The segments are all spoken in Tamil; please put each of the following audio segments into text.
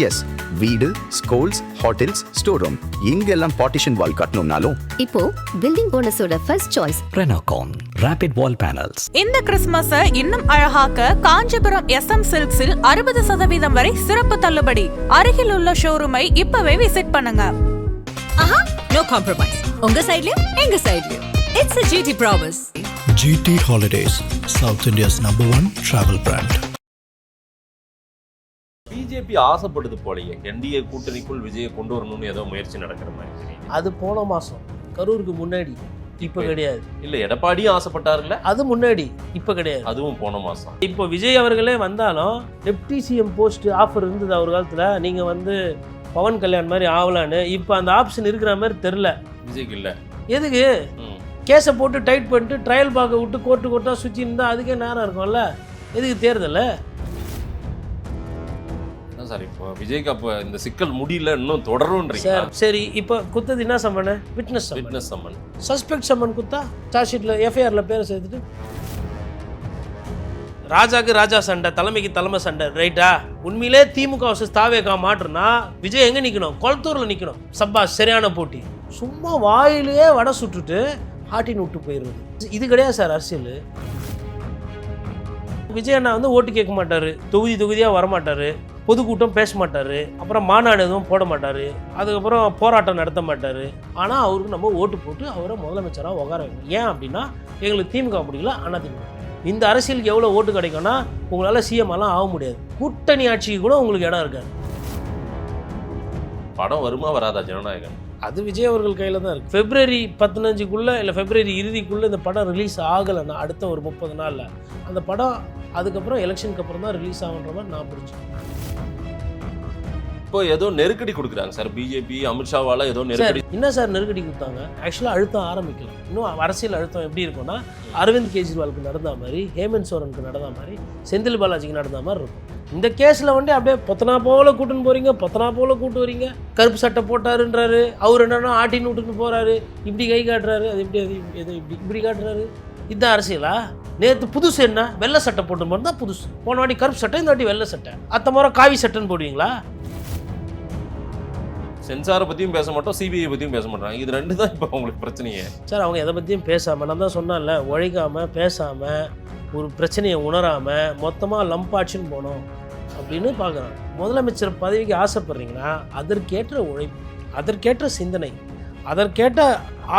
எஸ், வீடு, ஸ்கூல்ஸ், ஹோட்டல்ஸ், ஸ்டோர் ரூம் இங்கெல்லாம் பார்ட்டிஷன் வால் கட்டணும்னாலும் இப்போ பில்டிங் ஓனர்ஸோட first choice Renocon Rapid Wall Panels. இந்த கிறிஸ்துமஸை இன்னும் அழகாக்க காஞ்சிபுரம் SM சில்க்ஸில் 60% வரை சிறப்பு தள்ளுபடி. அருகில் உள்ள ஷோரூமை இப்பவே விசிட் பண்ணுங்க. ஆஹா, நோ காம்ப்ரமைஸ். உங்க சைடுலயும் எங்க சைடுலயும். It's a GT promise. GT Holidays, South India's #1 travel brand. BJP ஆசைப்படுது போலயே என்டிஏ கூட்டணிக்குள் விஜயை கொண்டு வரணும்னு ஏதோ முயற்சி நடக்கிற மாதிரி தெரியுது. அது போன மாதம் கரூருக்கு முன்னாடி, இப்போ கிடையாது. இல்ல எடப்பாடியும் ஆசைப்பட்டாருல்ல, அது முன்னாடி, இப்போ கிடையாது. அதுவும் போன மாசம். இப்போ விஜய் அவர்களே வந்தாலும் டெப்டி சிஎம் போஸ்ட் ஆஃபர் இருந்தது அவர் காலத்தில். நீங்கள் வந்து பவன் கல்யாண் மாதிரி ஆகலான்னு. இப்போ அந்த ஆப்ஷன் இருக்கிற மாதிரி தெரில விஜய்க்கு இல்ல. எதுக்கு? கேஸை போட்டு டைட் பண்ணிட்டு ட்ரையல் பார்க்க விட்டு கோர்ட்டாக சுற்றி இருந்தால் அதுக்கே நேரம் இருக்கும்ல. எதுக்கு தேர்தல்? சார் இப்போ விஜய்க்கு அப்போ இந்த சிக்கல் முடியல, இன்னும் தொடரும்ன்றீங்க. சரி, இப்போ குத்தது என்ன summon? Witness summon. Suspect summon குத்தா சார்ஜ் ஷீட்டில் எஃப்ஐஆரில் பேரை சேர்த்துட்டு ராஜாக்கு ராஜா சண்டை, தலைமைக்கு தலைமை சண்டை, ரைட்டா? உண்மையிலே திமுக வர்சஸ் தாவேகா மாற்றுனா விஜய் எங்கே நிற்கணும்? கொளத்தூரில் நிற்கணும். சப்பா சரியான போட்டி. சும்மா வாயிலேயே வடை சுட்டுட்டு ஆட்டின்னு விட்டு போயிடுறது. இது கிடையாது சார் அரசியல். விஜய் அண்ணா வந்து ஓட்டு கேட்க மாட்டார், தொகுதியாக வரமாட்டார், பொதுக்கூட்டம் பேச மாட்டார், அப்புறம் மாநாடு எதுவும் போட மாட்டார், அதுக்கப்புறம் போராட்டம் நடத்த மாட்டார். ஆனால் அவருக்கு நம்ம ஓட்டு போட்டு அவரை முதலமைச்சராக உட்கார வைக்கணும். ஏன் அப்படின்னா எங்களுக்கு திமுக பிடிக்கல, ஆனால் திமுக. இந்த அரசியலுக்கு எவ்வளோ ஓட்டு கிடைக்கும்னா உங்களால் சிஎம்லாம் ஆக முடியாது. கூட்டணி ஆட்சிக்கு கூட உங்களுக்கு இடம் இருக்காது. படம் வருமா வராதா ஜனநாயகன்? அது விஜய் அவர்கள் கையில் தான் இருக்குது. February 15 இல்லை February இறுதிக்குள்ளே இந்த படம் ரிலீஸ் ஆகலைன்னா அடுத்த ஒரு 30 நாளில் அந்த படம் அதுக்கப்புறம் எலெக்ஷனுக்கு அப்புறம் தான் ரிலீஸ் ஆகுன்ற மாதிரி நான் புரிஞ்சேன். இப்போ ஏதோ நெருக்கடி கொடுக்குறாங்க சார் பிஜேபி, அமித்ஷாவால ஏதோ நெருக்கடி. என்ன சார் நெருக்கடி கொடுத்தாங்க? ஆக்சுவலாக அழுத்தம் ஆரம்பிக்கல. இன்னும் அரசியல் அழுத்தம் எப்படி இருக்கும்னா அரவிந்த் கெஜ்ரிவாலுக்கு நடந்த மாதிரி, ஹேமந்த் சோரனுக்கு நடந்த மாதிரி, செந்தில் பாலாஜிக்கு நடந்த மாதிரி இருக்கும். இந்த கேஸில் வந்து அப்படியே பொத்தனா போல கூட்டுன்னு போகிறீங்க, பொத்தனா போல கூட்டு வரீங்க. கருப்பு சட்டை போட்டாருன்றாரு, அவர் என்னன்னா ஆட்டின்னு விட்டுன்னு போகிறாரு, இப்படி கை காட்டுறாரு, அது எப்படி அது எது இப்படி காட்டுறாரு. இதுதான் அரசியலா? நேற்று புதுசு என்ன வெள்ளை சட்டை போட்டு போகிறது தான் புதுசு. போன வாட்டி கருப்பு சட்டை, இந்த வாட்டி வெள்ளை சட்டை. அத்த முறை காவி சட்டைன்னு போடுவீங்களா? சென்சாரை பற்றியும் பேச மாட்டோம், சிபிஐ பற்றியும் பேச மாட்டாங்க. இது ரெண்டு தான் இப்போ அவங்களுக்கு பிரச்சனையே சார். அவங்க எதை பற்றியும் பேசாமல், நான் தான் சொன்னால, உழைக்காமல் பேசாமல் ஒரு பிரச்சனையை உணராமல் மொத்தமாக லம்பாட்சின்னு போனோம் அப்படின்னு பார்க்குறாங்க. முதலமைச்சர் பதவிக்கு ஆசைப்படுறீங்கன்னா அதற்கேற்ற உழைப்பு, அதற்கேற்ற சிந்தனை, அதற்கேற்ற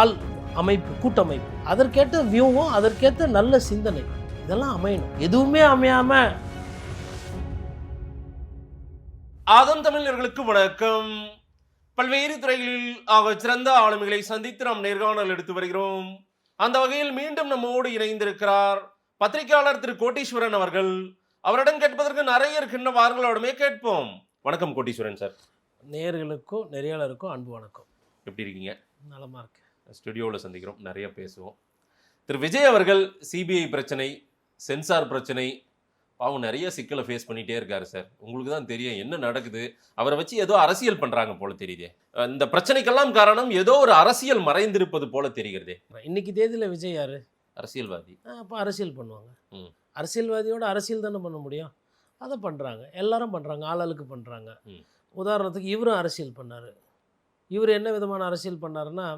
ஆள் அமைப்பு, கூட்டமைப்பு, அதற்கேற்ற வியூவும், அதற்கேற்ற நல்ல சிந்தனை, இதெல்லாம் அமையணும். எதுவுமே அமையாமல். ஆதம் தமிழர்களுக்கு வணக்கம். பல்வேறு துறைகளில் ஆக சிறந்த ஆளுமைகளை சந்தித்து நாம் நேர்காணல் எடுத்து வருகிறோம். அந்த வகையில் மீண்டும் நம்மோடு இணைந்திருக்கிறார் பத்திரிகையாளர் திரு கோட்டீஸ்வரன் அவர்கள். அவரிடம் கேட்பதற்கு நிறைய இருக்கின்ற வார்களோடமே கேட்போம். வணக்கம் கோட்டீஸ்வரன் சார். நேயர்களுக்கும் நெறியாளருக்கும் அன்பு வணக்கம். எப்படி இருக்கீங்க? நலமா இருக்கு. ஸ்டுடியோவில் சந்திக்கிறோம், நிறைய பேசுவோம். திரு விஜய் அவர்கள் சிபிஐ பிரச்சனை, சென்சார் பிரச்சனை, பாவம் நிறைய சிக்கலை ஃபேஸ் பண்ணிகிட்டே இருக்காரு சார். உங்களுக்கு தான் தெரியும் என்ன நடக்குது. அவரை வச்சு ஏதோ அரசியல் பண்ணுறாங்க போல தெரியுதே. இந்த பிரச்சனைக்கெல்லாம் காரணம் ஏதோ ஒரு அரசியல் மறைந்திருப்பது போல தெரிகிறதே. இன்னைக்கு தேதியில் விஜய் யாரு? அரசியல்வாதி. அப்போ அரசியல் பண்ணுவாங்க. அரசியல்வாதியோட அரசியல் தானே பண்ண முடியும். அதை பண்ணுறாங்க, எல்லாரும் பண்ணுறாங்க, ஆளாளுக்கு பண்ணுறாங்க. உதாரணத்துக்கு இவரும் அரசியல் பண்ணார். இவர் என்ன விதமான அரசியல் பண்ணாருன்னா,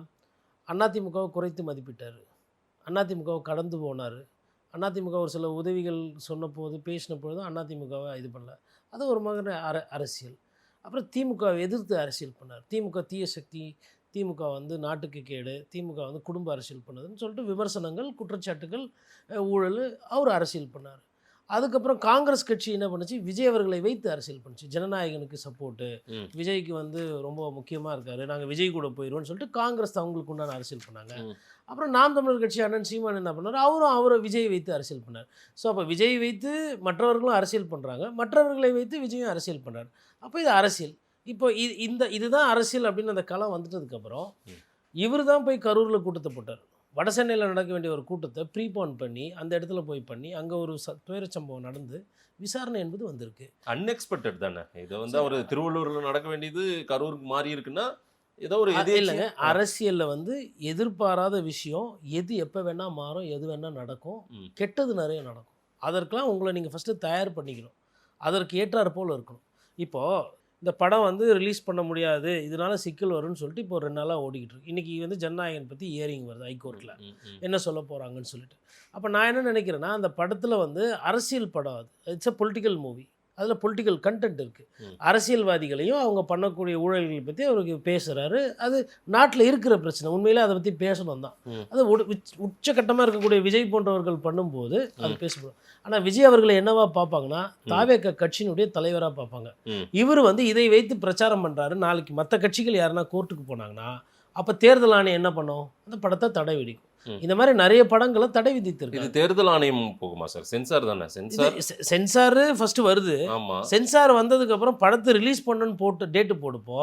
அதிமுகவை குறைத்து மதிப்பிட்டார், அதிமுகவை கடந்து போனார். அதிமுக ஒரு சில உதவிகள் சொன்னபோது பேசின பொழுது அதிமுகவை இது பண்ணல. அது ஒரு மகன அரசியல். அப்புறம் திமுகவை எதிர்த்து அரசியல் பண்ணார். திமுக தீய சக்தி, திமுக வந்து நாட்டுக்கு கேடு, திமுக வந்து குடும்ப அரசியல் பண்ணுதுன்னு சொல்லிட்டு விமர்சனங்கள், குற்றச்சாட்டுகள், ஊழல், அவர் அரசியல் பண்ணார். அதுக்கப்புறம் காங்கிரஸ் கட்சி என்ன பண்ணுச்சு? விஜய் அவர்களை வைத்து அரசியல் பண்ணுச்சு. ஜனநாயகனுக்கு சப்போர்ட்டு, விஜய்க்கு வந்து ரொம்ப முக்கியமாக இருக்காரு, நாங்கள் விஜய் கூட போயிடுவோம்னு சொல்லிட்டு காங்கிரஸ் அவங்களுக்கு உண்டான அரசியல் பண்ணாங்க. அப்புறம் நாம் தமிழர் கட்சி அண்ணன் சீமான் என்ன பண்ணார்? அவரை விஜய் வைத்து அரசியல் பண்ணார். ஸோ அப்போ விஜய் வைத்து மற்றவர்களும் அரசியல் பண்ணுறாங்க, மற்றவர்களை வைத்து விஜயும் அரசியல் பண்ணுறார். அப்போ இது அரசியல். இப்போ இதுதான் அரசியல் அப்படின்னு அந்த களம் வந்துட்டதுக்கப்புறம் இவர் தான் போய் கரூரில் கூட்டத்தை போட்டார். வட சென்னையில் நடக்க வேண்டிய ஒரு கூட்டத்தை ப்ரீபோன் பண்ணி அந்த இடத்துல போய் பண்ணி அங்கே ஒரு துயர சம்பவம் நடந்து விசாரணை என்பது வந்திருக்கு. அன்எக்ஸ்பெக்டட் தானே இது. வந்து அவர் திருவள்ளூரில் நடக்க வேண்டியது கரூருக்கு மாறி இருக்குன்னா ஏதோ ஒரு இல்லைங்க. அரசியலில் வந்து எதிர்பாராத விஷயம் எது எப்போ வேணால் மாறும், எது வேணால் நடக்கும், கெட்டது நிறைய நடக்கும். அதற்கெல்லாம் உங்களை நீங்கள் ஃபஸ்ட்டு தயார் பண்ணிக்கணும், அதற்கு ஏற்றாறு போல் இருக்கணும். இப்போது இந்த படம் வந்து ரிலீஸ் பண்ண முடியாது, இதனால சிக்கல் வரும்னு சொல்லிட்டு இப்போ 2 நாளாக ஓடிக்கிட்டு இருக்கு. இன்றைக்கி வந்து ஜனநாயகன் பற்றி ஹியரிங் வருது ஹைகோர்ட்டில், என்ன சொல்ல போகிறாங்கன்னு சொல்லிட்டு. அப்போ நான் என்ன நினைக்கிறேன்னா, அந்த படத்தில் வந்து அரசியல் படம், அது இட்ஸ் அ பொலிட்டிக்கல் மூவி, அதில் பொலிட்டிக்கல் கண்டென்ட் இருக்குது. அரசியல்வாதிகளையும் அவங்க பண்ணக்கூடிய ஊழல்களை பற்றி அவருக்கு பேசுகிறாரு. அது நாட்டில் இருக்கிற பிரச்சனை, உண்மையிலே அதை பற்றி பேசணும் தான். அது உச்சகட்டமாக இருக்கக்கூடிய விஜய் போன்றவர்கள் பண்ணும்போது அது பேசப்படும். ஆனால் விஜய் அவர்களை என்னவா பார்ப்பாங்கன்னா, தாவேக கட்சியினுடைய தலைவராக பார்ப்பாங்க. இவர் வந்து இதை வைத்து பிரச்சாரம் பண்ணுறாரு. நாளைக்கு மற்ற கட்சிகள் யாருன்னா கோர்ட்டுக்கு போனாங்கன்னா அப்போ தேர்தல் ஆணையம் என்ன பண்ணும்? அந்த படத்தை தடை விதிக்கும். இந்த மாதிரி நிறைய படங்களை தடை விதித்திருக்கு. இது தேர்தல் ஆணையம் போகுமா சார்? சென்சார் தானே? சென்சார் ஃபர்ஸ்ட் வருது. சென்சார் வந்ததுக்கு அப்புறம் படத்தை ரிலீஸ் பண்ணணும்னு போட்டு டேட்டு போடுப்போ,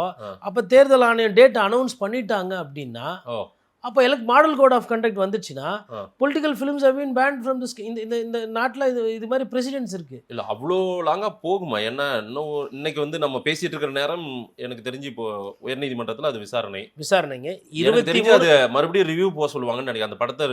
அப்போ தேர்தல் ஆணையம் டேட் அனௌன்ஸ் பண்ணிட்டாங்க அப்படின்னா, அப்போ மாடல் கோட் ஆஃப் கண்டக்ட் வந்துச்சுன்னா political films have been banned from this. இந்த நாட்டில் இது மாதிரி பிரசிடென்ட்ஸ் இருக்கு. இல்லை அவ்வளோ லாங்காக போகுமா? ஏன்னா இன்னும் இன்னைக்கு வந்து நம்ம பேசிட்டு இருக்கிற நேரம் எனக்கு தெரிஞ்சு இப்போ உயர்நீதிமன்றத்தில் அது விசாரணைங்க 23 அது மறுபடியும் ரிவ்யூ போக சொல்லுவாங்கன்னு நினைக்கிறேன். அந்த படத்தை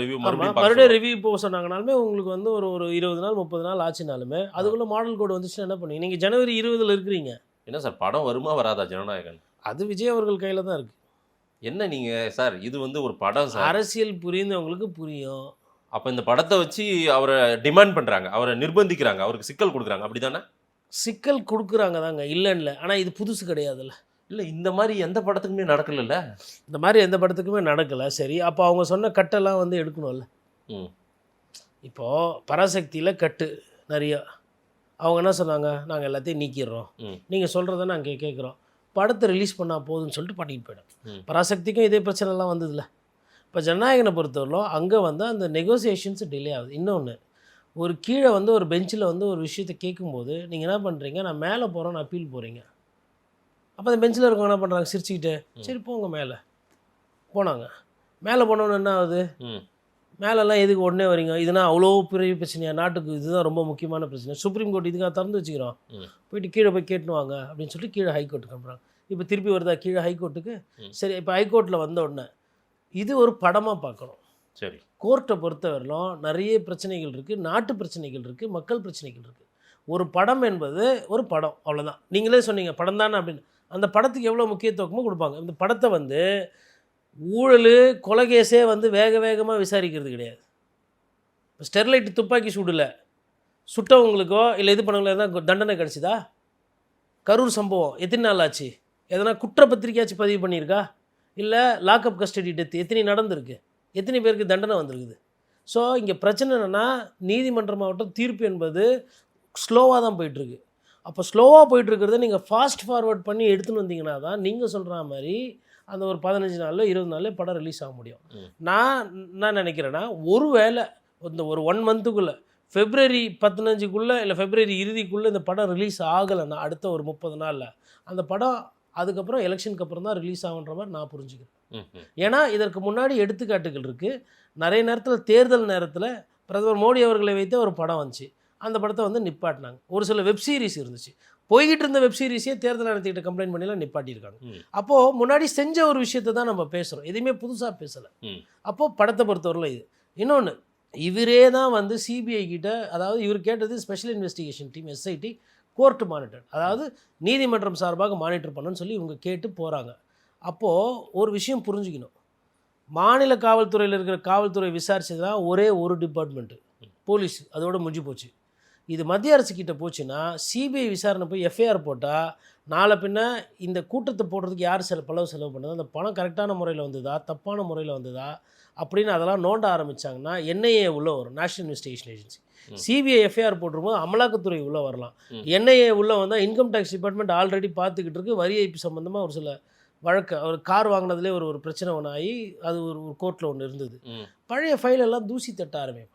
மறுபடியும் ரிவ்யூ போக சொன்னாங்கனாலுமே உங்களுக்கு வந்து ஒரு 20 நாள் 30 நாள் ஆச்சுனாலுமே அதுக்குள்ள மாடல் கோட் வந்துச்சுன்னா என்ன பண்ணுவீங்க? நீங்கள் ஜனவரி 20 இருக்கிறீங்க. என்ன சார் படம் வருமா வராதா ஜனநாயகன்? அது விஜய் அவர்கள் கையில் தான் இருக்குது. என்ன நீங்கள் சார், இது வந்து ஒரு படம் சார், அரசியல் புரிந்தவங்களுக்கு புரியும். அப்போ இந்த படத்தை வச்சு அவரை டிமாண்ட் பண்ணுறாங்க, அவரை நிர்பந்திக்கிறாங்க, அவருக்கு சிக்கல் கொடுக்குறாங்க, அப்படி தானே? சிக்கல் கொடுக்குறாங்க தாங்க, இல்லைன்னு. ஆனால் இது புதுசு கிடையாதுல்ல. இல்லை இந்த மாதிரி எந்த படத்துக்குமே நடக்கலைல்ல. இந்த மாதிரி எந்த படத்துக்குமே நடக்கலை. சரி, அப்போ அவங்க சொன்ன கட்டெல்லாம் வந்து எடுக்கணும்ல. இப்போது பராசக்தியில் கட்டு நிறையா, அவங்க என்ன சொன்னாங்க? நாங்கள் எல்லாத்தையும் நீக்கிடுறோம், நீங்கள் சொல்கிறத நாங்கள் கேட்குறோம், படத்தை ரிலீஸ் பண்ணால் போதுன்னு சொல்லிட்டு பண்ணிட்டு போயிடும். பராசக்திக்கும் இதே பிரச்சனைலாம் வந்ததில்ல. இப்போ ஜனநாயகனை பொறுத்தவரையிலும் அங்கே வந்து அந்த நெகோசியேஷன்ஸ் டிலே ஆகுது. இன்னொன்று, ஒரு கீழே வந்து ஒரு பெஞ்சில் வந்து ஒரு விஷயத்தை கேட்கும்போது நீங்கள் என்ன பண்ணுறீங்க? நான் மேலே போகிறோன்னு அப்பீல் போகிறீங்க. அப்போ அந்த பெஞ்சில் இருக்கவங்க என்ன பண்ணுறாங்க? சிரிச்சுக்கிட்டு சரி போங்க மேலே போனாங்க. மேலே போனோன்னு என்ன ஆகுது? மேலெல்லாம் எதுக்கு உடனே வரீங்க? இதுனா அவ்வளோ பெரிய பிரச்சனையா? நாட்டுக்கு இதுதான் ரொம்ப முக்கியமான பிரச்சனை. சுப்ரீம் கோர்ட் இதுக்காக திறந்து வச்சுக்கிறோம், போயிட்டு கீழே போய் கேட்டுன்னு வாங்க அப்படின்னு சொல்லி கீழே ஹைகோர்ட்டுக்கு அனுப்புகிறாங்க. இப்போ திருப்பி வருதா கீழே ஹைகோர்ட்டுக்கு? சரி, இப்போ ஹைகோர்ட்டில் வந்த உடனே இது ஒரு படமாக பார்க்கணும். சரி, கோர்ட்டை பொறுத்தவரையிலும் நிறைய பிரச்சனைகள் இருக்குது, நாட்டு பிரச்சனைகள் இருக்குது, மக்கள் பிரச்சனைகள் இருக்குது. ஒரு படம் என்பது ஒரு படம், அவ்வளோதான். நீங்களே சொன்னீங்க படம் தானே அப்படின்னு. அந்த படத்துக்கு எவ்வளோ முக்கியத்துவமும் கொடுப்பாங்க. இந்த படத்தை வந்து ஊழல் கொலைகேஸே வந்து வேகமாக விசாரிக்கிறது கிடையாது. இப்போ ஸ்டெர்லைட் துப்பாக்கி சூடில் சுட்டவங்களுக்கோ இல்லை இது பண்ணவங்களோ எதனா தண்டனை கிடச்சிதா? கரூர் சம்பவம் எத்தனை நாள் ஆச்சு? எதனா குற்றப்பத்திரிக்கையாச்சும் பதிவு பண்ணியிருக்கா? இல்லை லாக்அப் கஸ்டடி டெத் எத்தனை நடந்திருக்கு? எத்தனை பேருக்கு தண்டனை வந்திருக்குது? ஸோ இங்கே பிரச்சனை என்னென்னா, நீதிமன்றமாகட்டும் தீர்ப்பு என்பது ஸ்லோவாக தான் போயிட்டுருக்கு. அப்போ ஸ்லோவாக போயிட்டுருக்கிறத நீங்கள் ஃபாஸ்ட் ஃபார்வர்ட் பண்ணி எடுத்துன்னு வந்தீங்கன்னா தான் நீங்கள் சொல்கிற மாதிரி அந்த ஒரு 15 நாளில் 20 நாளில் படம் ரிலீஸ் ஆக முடியும். நான் நினைக்கிறேன்னா, ஒரு வேளை இந்த ஒரு 1 மந்த்துக்குள்ளே ஃபெப்ரவரி 15க்குள்ளே இல்லை ஃபெப்ரவரி இறுதிக்குள்ளே இந்த படம் ரிலீஸ் ஆகலைன்னா அடுத்த ஒரு 30 நாளில் அந்த படம் அதுக்கப்புறம் எலெக்ஷனுக்கு அப்புறம் தான் ரிலீஸ் ஆகுன்ற மாதிரி நான் புரிஞ்சுக்கிறேன். ஏன்னா இதற்கு முன்னாடி எடுத்துக்காட்டுகள் இருக்குது. நிறைய நேரத்தில் தேர்தல் நேரத்தில் பிரதமர் மோடி அவர்களை வைத்து ஒரு படம் வந்துச்சு, அந்த படத்தை வந்து நிப்பாட்டினாங்க. ஒரு சில வெப் சீரிஸ் இருந்துச்சு, போய்கிட்டு இருந்த வெப் சீரிஸே தேர்தல் ஆணையத்திட்ட கம்ப்ளைண்ட் பண்ணிலாம் நிப்பாட்டியிருக்காங்க. அப்போது முன்னாடி செஞ்ச ஒரு விஷயத்தை தான் நம்ம பேசுகிறோம், எதுவுமே புதுசாக பேசலை. அப்போது படத்தை பொறுத்தவரையில் இது. இன்னொன்று, இவரே தான் வந்து சிபிஐ கிட்ட, அதாவது இவர் கேட்டது special investigation team SIT court monitor, அதாவது நீதிமன்றம் சார்பாக மானிட்டர் பண்ணணும்னு சொல்லி இவங்க கேட்டு போகிறாங்க. அப்போது ஒரு விஷயம் புரிஞ்சுக்கணும், மாநில காவல்துறையில் இருக்கிற காவல்துறை விசாரிச்சது தான் ஒரே ஒரு டிபார்ட்மெண்ட்டு போலீஸ், அதோடு முடிஞ்சு போச்சு. இது மத்திய அரசுக்கிட்ட போச்சுன்னா சிபிஐ விசாரணை போய் எஃப்ஐஆர் போட்டால் நாளை பின்ன இந்த கூட்டத்தை போடுறதுக்கு யார் பணம் செலவு பண்ணது, அந்த பணம் கரெக்டான முறையில் வந்ததா தப்பான முறையில் வந்ததா அப்படின்னு அதெல்லாம் நோண்ட ஆரம்பித்தாங்கன்னா என்ஐஏ உள்ளே வரும், national investigation agency. CBI FIR போட்டிருக்கும்போது அமலாக்கத்துறை உள்ளே வரலாம். என்ஐஏ உள்ளே வந்தால் இன்கம் டேக்ஸ் டிபார்ட்மெண்ட் ஆல்ரெடி பார்த்துக்கிட்டு இருக்கு. வரி ஐபி சம்மந்தமாக ஒரு சில வழக்கு, ஒரு கார் வாங்கினதுலேயே ஒரு பிரச்சனை ஒன்று ஆகி அது ஒரு கோர்ட்டில் ஒன்று இருந்தது. பழைய ஃபைலெல்லாம் தூசி தட்ட ஆரம்பிக்கும்.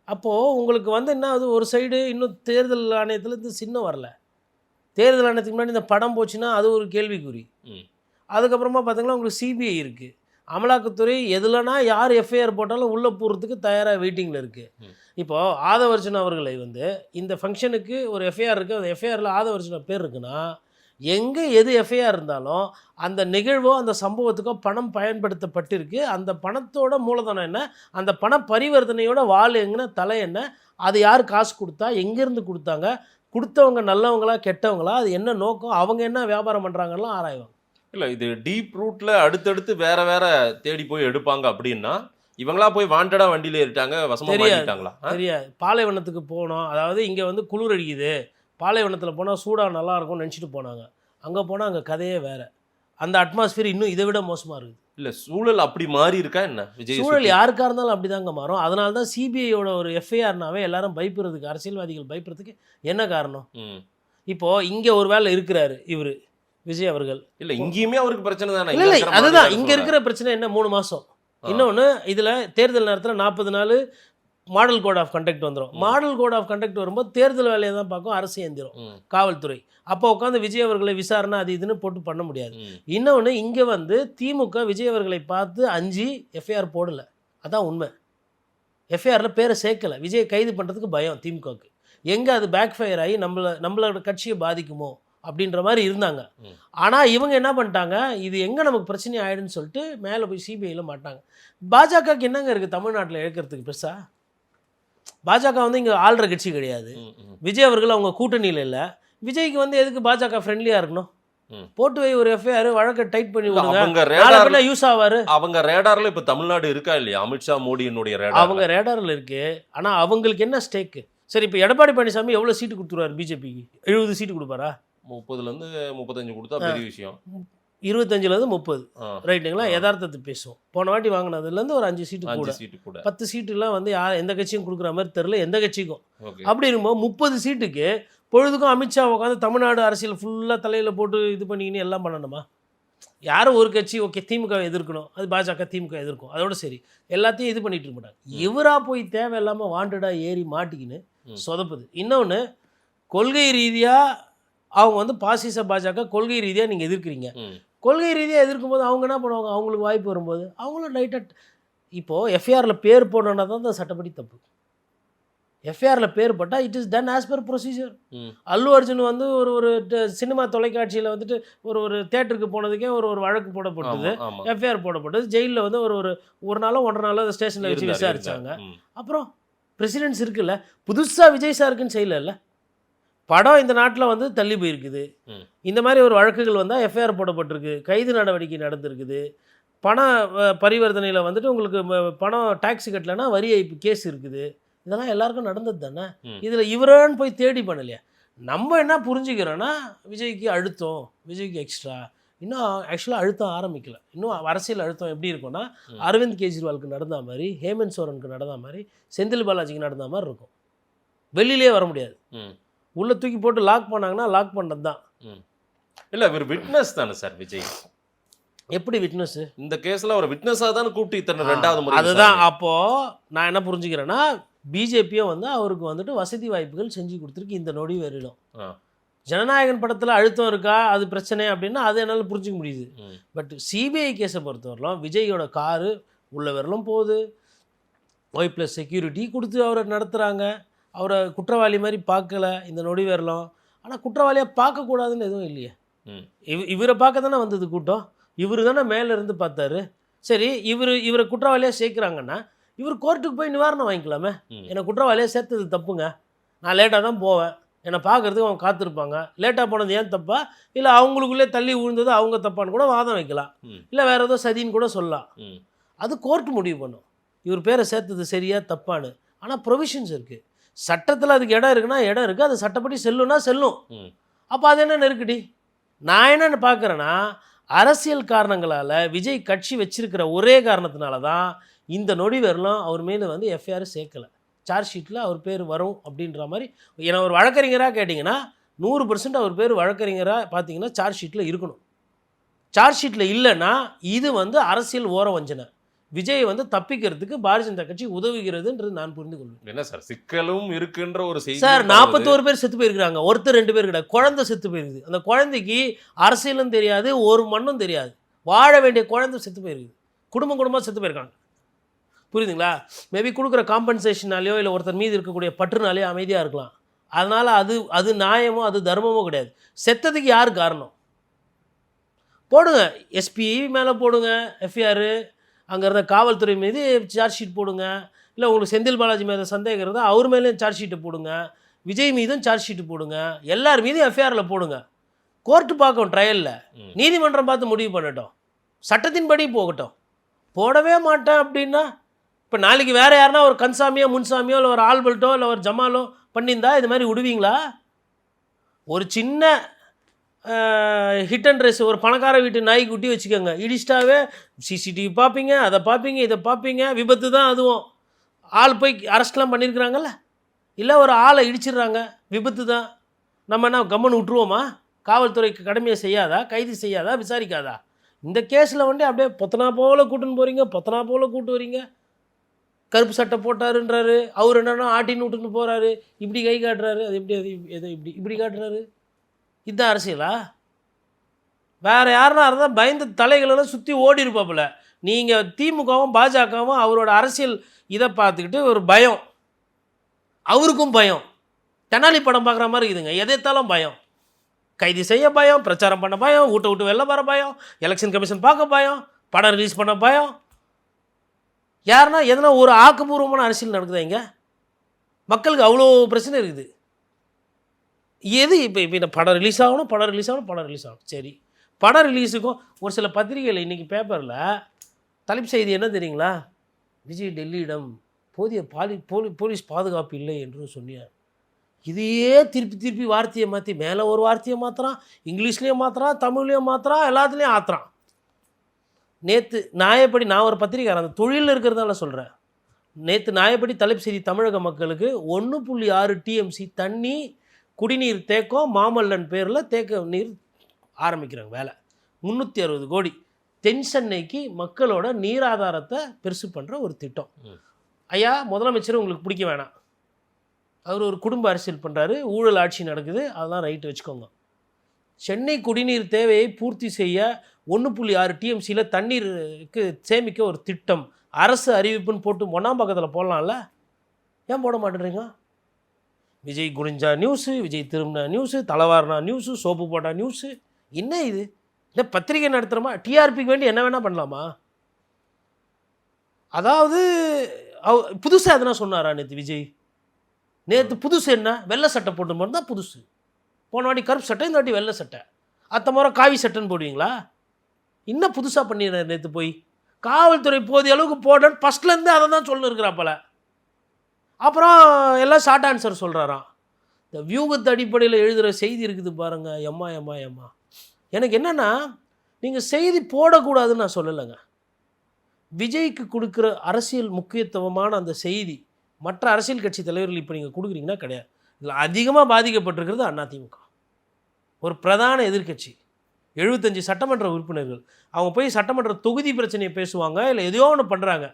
அப்போது உங்களுக்கு வந்து என்ன ஆகுது, ஒரு சைடு இன்னும் தேர்தல் ஆணையத்தில் சின்னம் வரல, தேர்தல் ஆணையத்துக்கு முன்னாடி இந்த படம் போச்சுன்னா அது ஒரு கேள்விக்குறி. அதுக்கப்புறமா பார்த்தீங்கன்னா உங்களுக்கு சிபிஐ இருக்குது, அமலாக்கத்துறை எதுலனா யார் எஃப்ஐஆர் போட்டாலும் உள்ளே போகிறதுக்கு தயாராக வெயிட்டிங்கில் இருக்குது. இப்போது ஆதவர்ஜுன் அவர்களை வந்து இந்த ஃபங்க்ஷனுக்கு ஒரு எஃப்ஐஆர் இருக்குது, அந்த எஃப்ஐஆரில் ஆதவர்ஜுன் பேர் இருக்குன்னா எங்கே எது எஃப்ஐஆர் இருந்தாலும் அந்த நிகழ்வோ அந்த சம்பவத்துக்கோ பணம் பயன்படுத்தப்பட்டிருக்கு, அந்த பணத்தோட மூலதனம் என்ன, அந்த பண பரிவர்த்தனையோட வாள் எங்கன்னா தலை என்ன, அது யார் காசு கொடுத்தா, எங்கேருந்து கொடுத்தாங்க, கொடுத்தவங்க நல்லவங்களா கெட்டவங்களா, அது என்ன நோக்கம், அவங்க என்ன வியாபாரம் பண்ணுறாங்கலாம் ஆராய்வாங்க. இல்லை இது டீப் ரூட்டில் அடுத்தடுத்து வேற வேற தேடி போய் எடுப்பாங்க அப்படின்னா இவங்களா போய் வாண்டடாக வண்டியில் ஏறிட்டாங்க, வசமாக மாட்டிட்டாங்களா? தெரியாது. பாலைவனத்துக்கு போனோம், அதாவது இங்கே வந்து குளிர் அடிக்குது, பாலைவனத்தில் போனால் சூடாக நல்லாயிருக்கும்னு நினச்சிட்டு போனாங்க. அங்கே போனால் அங்கே கதையே வேறு, அந்த அட்மாஸ்பியர் இன்னும் இதை விட மோசமாக இருக்குது. இல்லை சூழல் அப்படி மாறி இருக்கா என்ன? விஜய் சூழல் யாருக்காக இருந்தாலும் அப்படி தாங்க மாறும். அதனால தான் சிபிஐயோட ஒரு எஃப்ஐஆர்னாவே எல்லாரும் பயப்படுறதுக்கு, அரசியல்வாதிகள் பயப்படுறதுக்கு என்ன காரணம்? இப்போது இங்கே ஒரு வேலை இருக்கிறாரு இவர் விஜய் அவர்கள். இல்லை இங்கேயுமே அவருக்கு பிரச்சனை தானே? இல்லை அதுதான் இங்கே இருக்கிற பிரச்சனை. என்ன 3 மாதம். இன்னொன்று இதில் தேர்தல் நேரத்தில் 40 நாள் மாடல் கோட் ஆஃப் கண்டக்ட் வந்துடும். மாடல் கோட் ஆஃப் கண்டக்ட் வரும்போது தேர்தல் வேலையை தான் பார்க்கும் அரசு எந்திரும், காவல்துறை. அப்போ உட்காந்து விஜய் அவர்களை விசாரணை அது இதுன்னு போட்டு பண்ண முடியாது. இன்னொன்று இங்கே வந்து திமுக விஜய் அவர்களை பார்த்து 5 எஃப்ஐஆர் போடலை, அதான் உண்மை. எஃப்ஐஆரில் பேரை சேர்க்கலை. விஜய் கைது பண்ணுறதுக்கு பயம் திமுகவுக்கு. எங்கே அது பேக் ஃபயர் ஆகி நம்மளோட கட்சியை பாதிக்குமோ அப்படின்ற மாதிரி இருந்தாங்க. ஆனால் இவங்க என்ன பண்ணிட்டாங்க, இது எங்கே நமக்கு பிரச்சனை ஆகிடுன்னு சொல்லிட்டு மேலே போய் சிபிஐயில் மாட்டாங்க. பாஜகவுக்கு என்னங்க இருக்குது தமிழ்நாட்டில் இழக்கிறதுக்கு பெருசா? பாஜக வந்து இங்கே ஆள்ற கட்சி கிடையாது. விஜய் அவர்கள் அவங்க கூட்டணியில் இல்லை. விஜய்க்கு வந்து எதுக்கு பாஜக ஃப்ரெண்ட்லியாக இருக்கணும்? போட்டு வை ஒரு எஃப்ஐஆர், வழக்கை டைட் பண்ணி விடுங்க, யூஸ் ஆவார். அவங்க ரேடாரில் இப்போ தமிழ்நாடு இருக்கா இல்லையா? அமித்ஷா மோடியினுடைய ரேடார் அவங்க ரேடாரில் இருக்கு. ஆனால் அவங்களுக்கு என்ன ஸ்டேக்கு? சரி, இப்போ எடப்பாடி பழனிசாமி எவ்வளோ சீட்டு கொடுத்துருவார் பிஜேபிக்கு? 70 சீட்டு கொடுப்பாரா? 30லேருந்து 35 கொடுத்தா பெரிய விஷயம். 25லேருந்து 30 ரைட்டுங்களா? யதார்த்தத்தை பேசுவோம். போன வாட்டி வாங்கினதுலேருந்து ஒரு 5 சீட்டு கூட, 10 சீட்டுலாம் வந்து யார் எந்த கட்சியும் கொடுக்குற மாதிரி தெரில எந்த கட்சிக்கும். அப்படி இருக்கும்போது 30 சீட்டுக்கு பொழுதுக்கும் அமித்ஷா உட்காந்து தமிழ்நாடு அரசியல் ஃபுல்லாக தலையில் போட்டு இது பண்ணிக்கின்னு எல்லாம் பண்ணணுமா? யாரும் ஒரு கட்சி ஓகே திமுக எதிர்க்கணும், அது பாஜக திமுக எதிர்க்கும், அதோட சரி எல்லாத்தையும் இது பண்ணிட்டு இருக்க மாட்டாங்க. இவராக போய் தேவையில்லாமல் வாண்டடாக ஏறி மாட்டிக்கின்னு சொதப்புது. இன்னொன்று, கொள்கை ரீதியாக அவங்க வந்து பாசிச பாஜக கொள்கை ரீதியாக நீங்கள் எதிர்க்கிறீங்க. கொள்கை ரீதியாக எதிர்க்கும் போது அவங்க என்ன பண்ணுவாங்க? அவங்களுக்கு வாய்ப்பு வரும்போது அவங்களும் லைட்டாக இப்போது எஃப்ஐஆரில் பேர் போடணுன்னா தான் அந்த சட்டப்படி தப்பு. எஃப்ஐஆரில் பேர் போட்டால் it is done as per procedure. Allu Arjun வந்து ஒரு சினிமா தொலைக்காட்சியில் வந்துட்டு ஒரு தேட்டருக்கு போனதுக்கே ஒரு வழக்கு போடப்பட்டது, எஃப்ஐஆர் போடப்பட்டது. ஜெயிலில் வந்து ஒரு நாளோ 1.5 நாளோ அந்த ஸ்டேஷனில் வச்சு விசாரித்தாங்க. அப்புறம் பிரசிடென்ட்ஸ் இருக்குல்ல, புதுசாக விஜய் சாருக்குன்னு செய்யல. படம் இந்த நாட்டில் வந்து தள்ளி போயிருக்குது. இந்த மாதிரி ஒரு வழக்குகள் வந்தால் எஃப்ஐஆர் போடப்பட்டிருக்கு, கைது நடவடிக்கை நடந்திருக்குது. பண பரிவர்த்தனையில் வந்துட்டு உங்களுக்கு பணம் டேக்ஸ் கட்டலைன்னா வரி ஏய்ப்பு கேஸ் இருக்குது. இதெல்லாம் எல்லாருக்கும் நடந்தது தானே. இதில் இவரான்னு போய் தேடி பண்ணலையா? நம்ம என்ன புரிஞ்சுக்கிறோன்னா விஜய்க்கு அழுத்தம், விஜய்க்கு எக்ஸ்ட்ரா. இன்னும் ஆக்சுவலாக அழுத்தம் ஆரம்பிக்கல. இன்னும் அரசியல் அழுத்தம் எப்படி இருக்கும்னா அரவிந்த் கெஜ்ரிவாலுக்கு நடந்த மாதிரி, ஹேமந்த் சோரனுக்கு நடந்த மாதிரி, செந்தில் பாலாஜிக்கு நடந்த மாதிரி இருக்கும். வெளியிலே வர முடியாது. உள்ளே தூக்கி போட்டு லாக் பண்ணாங்கன்னா லாக் பண்ணது தான். இல்லை இவர் விட்னஸ் தானே சார் விஜய்? எப்படி விட்னஸ்? இந்த கேஸில் அவர் விட்னஸாக தானே கூப்பிட்டு இத்தனை 2வது முறை. அதுதான். அப்போது நான் என்ன புரிஞ்சுக்கிறேன்னா பிஜேபியை வந்து அவருக்கு வந்துட்டு வசதி வாய்ப்புகள் செஞ்சு கொடுத்துருக்கு இந்த நொடி வரையிலும். ஜனநாயகன் படத்தில் அழுத்தம் இருக்கா, அது பிரச்சனை அப்படின்னா அது என்னால் புரிஞ்சிக்க முடியுது. பட் சிபிஐ கேஸை பொறுத்தவரையிலும் விஜயோட காரு உள்ள வரலும் போகுது, Y+ செக்யூரிட்டி கொடுத்து அவரை நடத்துகிறாங்க. அவரை குற்றவாளி மாதிரி பார்க்கல இந்த நொடி வரலாம். ஆனால் குற்றவாளியாக பார்க்கக்கூடாதுன்னு எதுவும் இல்லையே. இவரை பார்க்க தானே வந்தது கூட்டம். இவர் தானே மேலேருந்து பார்த்தாரு. சரி, இவரை குற்றவாளியாக சேர்க்குறாங்கன்னா இவர் கோர்ட்டுக்கு போய் நிவாரணம் வாங்கிக்கலாமே. என்னை குற்றவாளியாக சேர்த்தது தப்புங்க, நான் லேட்டாக தான் போவேன், என்னை பார்க்குறதுக்கு அவங்க காத்திருப்பாங்க, லேட்டாக போனது ஏன் தப்பா, இல்லை அவங்களுக்குள்ளே தள்ளி விழுந்தது அவங்க தப்பான்னு கூட வாதம் வைக்கலாம். இல்லை வேறு ஏதோ சதின்னு கூட சொல்லலாம். அது கோர்ட்டு முடிவு பண்ணும் இவர் பேரை சேர்த்தது சரியா தப்பான்னு. ஆனால் ப்ரொவிஷன்ஸ் இருக்குது, சட்டத்தில் அதுக்கு இடம் இருக்குன்னா இடம் இருக்குது, அது சட்டப்படி செல்லுன்னா செல்லும். அப்போ அது என்ன நெருக்கடி? நான் என்னென்னு பார்க்குறேன்னா அரசியல் காரணங்களால் விஜய் கட்சி வச்சிருக்கிற ஒரே காரணத்தினால தான் இந்த நொடி வரலாம் அவர் மேலே வந்து எஃப்ஐஆர் சேர்க்கலை. சார்ஜ் ஷீட்டில் அவர் பேர் வரும் அப்படின்ற மாதிரி. ஏன்னா ஒரு வழக்கறிஞராக கேட்டிங்கன்னா 100% அவர் பேர் வழக்கறிஞராக பார்த்தீங்கன்னா சார்ஜ் ஷீட்டில் இருக்கணும். சார்ஜ் ஷீட்டில் இல்லைன்னா இது வந்து அரசியல் ஓர வஞ்சனை. விஜய் வந்து தப்பிக்கிறதுக்கு பாரதிய ஜனதா கட்சி உதவுகிறதுன்றது நான் புரிந்து கொள்வேன். என்ன சார் சிக்கலும் இருக்குன்ற ஒரு செய்தி சார்? 41 பேர் செத்து போயிருக்கிறாங்க, ஒருத்தர் 2 பேர் கிடையாது, குழந்தை செத்து போயிருக்குது. அந்த குழந்தைக்கு அரசியலும் தெரியாது, ஒரு மண்ணும் தெரியாது, வாழ வேண்டிய குழந்தை செத்து போயிருக்குது, குடும்பமாக செத்து போயிருக்காங்க. புரியுதுங்களா? மேபி கொடுக்குற காம்பன்சேஷனாலேயோ இல்லை ஒருத்தர் மீது இருக்கக்கூடிய பற்றுனாலேயோ அமைதியாக இருக்கலாம். அதனால் அது நியாயமோ அது தர்மமோ கிடையாது. செத்ததுக்கு யார் காரணம்? போடுங்க, எஸ்பி மேலே போடுங்க எஃப்ஐஆர், அங்கே இருந்த காவல்துறை மீது சார்ஜ் ஷீட் போடுங்க. இல்லை உங்களுக்கு செந்தில் பாலாஜி மேலே சந்தேகம் இருந்தால் அவர் மேலேயும் சார்ஜ் ஷீட்டை போடுங்க. விஜய் மீதும் சார்ஜ் ஷீட்டு போடுங்க, எல்லார் மீதும் எஃப்ஐஆரில் போடுங்க. கோர்ட்டு பார்க்கும் ட்ரையலில், நீதிமன்றம் பார்த்து முடிவு பண்ணட்டும், சட்டத்தின்படி போகட்டும். போடவே மாட்டேன் அப்படின்னா இப்போ நாளைக்கு வேறு யாருன்னா ஒரு கன்சாமியோ முன்சாமியோ இல்லை ஒரு ஆல்பர்ட்டோ இல்லை ஒரு ஜமாலோ பண்ணியிருந்தா இது மாதிரி விடுவீங்களா? ஒரு சின்ன ஹிட் அண்ட் ரேஸ், ஒரு பணக்கார வீட்டு நாய் குட்டி வச்சுக்கோங்க, இடிச்சிட்டாவே சிசிடிவி பார்ப்பீங்க, அதை பார்ப்பீங்க, இதை பார்ப்பீங்க, விபத்து தான் அதுவும். ஆள் போய் அரெஸ்ட்லாம் பண்ணியிருக்கிறாங்கல்ல, இல்லை ஒரு ஆளை இடிச்சிடுறாங்க, விபத்து தான். நம்ம என்ன கம்மன் விட்டுருவோமா? காவல்துறைக்கு கடமையை செய்யாதா, கைது செய்யாதா, விசாரிக்காதா? இந்த கேஸில் வந்து அப்படியே பொத்தனா போல கூட்டுன்னு போகிறீங்க, பொத்தனா போல் கூட்டு வரீங்க. கருப்பு சட்டை போட்டாருன்றாரு, அவர் என்னன்னா ஆட்டின்னு விட்டுன்னு போகிறாரு, இப்படி கை காட்டுறாரு, அது எப்படி, அது எது இப்படி காட்டுறாரு? இதுதான் அரசியலா? வேறு யாருன்னா இருந்தால் பயந்து தலைகளெல்லாம் சுற்றி ஓடி இருப்பாப்புல. நீங்கள் திமுகவும் பாஜகவும் அவரோட அரசியல் இதை பார்த்துக்கிட்டு ஒரு பயம், அவருக்கும் பயம். தெனாலி படம் பார்க்குற மாதிரி இருக்குதுங்க, எதைத்தாலும் பயம். கைது செய்ய பயம், பிரச்சாரம் பண்ண பயம், வீட்டை விட்டு வெளில வர பயம், எலெக்ஷன் கமிஷன் பார்க்க பயம், படம் ரிலீஸ் பண்ண பயம். யாருன்னா எதனா ஒரு ஆக்கப்பூர்வமான அரசியல் நடக்குதா இங்கே? மக்களுக்கு அவ்வளோ பிரச்சனை இருக்குது. எது இப்போ படம் ரிலீஸ் ஆகணும், படம் ரிலீஸ் ஆகணும், படம் ரிலீஸ் ஆகணும். சரி, படம் ரிலீஸுக்கும் ஒரு சில பத்திரிகைகள் இன்றைக்கி பேப்பரில் தலைப்பு செய்தி என்ன தெரியுங்களா? விஜய் டெல்லியிடம் போதிய போலீஸ் பாதுகாப்பு இல்லை என்று சொன்னார். இதையே திருப்பி வார்த்தையை மாற்றி மேலே ஒரு வார்த்தையை மாற்றுறான், இங்கிலீஷ்லேயும் மாற்றுறான், தமிழ்லேயும் மாற்றுறான், எல்லாத்துலேயும் ஆத்துறான். நேற்று நியாயப்படி, நான் ஒரு பத்திரிக்கையாளர், அந்த தொழிலில் இருக்கிறதால சொல்கிறேன், நேற்று நியாயப்படி தலைப்பு செய்தி தமிழக மக்களுக்கு 1.6 TMC தண்ணி குடிநீர் தேக்கம் மாமல்லன் பேரில் தேக்க நீர் ஆரம்பிக்கிறாங்க வேலை. 360 கோடி. தென் சென்னைக்கு மக்களோட நீர் ஆதாரத்தை பெருசு பண்ணுற ஒரு திட்டம். ஐயா முதலமைச்சர் உங்களுக்கு பிடிக்க வேணாம், அவர் ஒரு குடும்ப அரசியல் பண்ணுறாரு, ஊழல் ஆட்சி நடக்குது, அதெல்லாம் ரைட்டு வச்சுக்கோங்க. சென்னை குடிநீர் தேவையை பூர்த்தி செய்ய 1.6 TMCயில் தண்ணீருக்கு சேமிக்க ஒரு திட்டம், அரசு அறிவிப்புன்னு போட்டு 1ஆம் பக்கத்தில் போடலாம்ல, ஏன் போட மாட்டேறீங்க? விஜய் குனிஞ்சா நியூஸு, விஜய் திரும்பினா நியூஸு, தலைவாரினா நியூஸு, சோப்பு போட்டா நியூஸு. என்ன இது? இந்த பத்திரிகை நடத்துகிறோமா? டிஆர்பிக்கு வேண்டி என்ன வேணால் பண்ணலாமா? அதாவது புதுசாக எதனா சொன்னாரா நேற்று விஜய்? நேற்று புதுசு என்ன? வெள்ளை சட்டை போட்டு போகிறது தான் புதுசு. போன வாட்டி கருப்பு சட்டை, இந்த வாட்டி வெள்ளை சட்டை. அத்த முறை காவி சட்டைன்னு போடுவீங்களா? இன்னும் புதுசாக பண்ணிடுறாரு. நேற்று போய் காவல்துறை போதிய அளவுக்கு போடுறேன்னு ஃபஸ்ட்லேருந்து அதை தான் சொல்லிருக்கிறாப்பல. அப்புறம் எல்லாம் ஷார்ட் ஆன்சர் சொல்கிறாராம். இந்த வியூகத்து அடிப்படையில் எழுதுகிற செய்தி இருக்குது பாருங்கள், எம்மா. எனக்கு என்னென்னா, நீங்கள் செய்தி போடக்கூடாதுன்னு நான் சொல்லலைங்க. விஜய்க்கு கொடுக்குற அரசியல் முக்கியத்துவமான அந்த செய்தி மற்ற அரசியல் கட்சி தலைவர்கள் இப்போ நீங்கள் கொடுக்குறீங்கன்னா கிடையாது. இதில் அதிகமாக பாதிக்கப்பட்டிருக்கிறது அதிமுக, ஒரு பிரதான எதிர்க்கட்சி. 75 சட்டமன்ற உறுப்பினர்கள் அவங்க போய் சட்டமன்ற தொகுதி பிரச்சனையை பேசுவாங்க, இல்லை எதையோ ஒன்று பண்ணுறாங்க.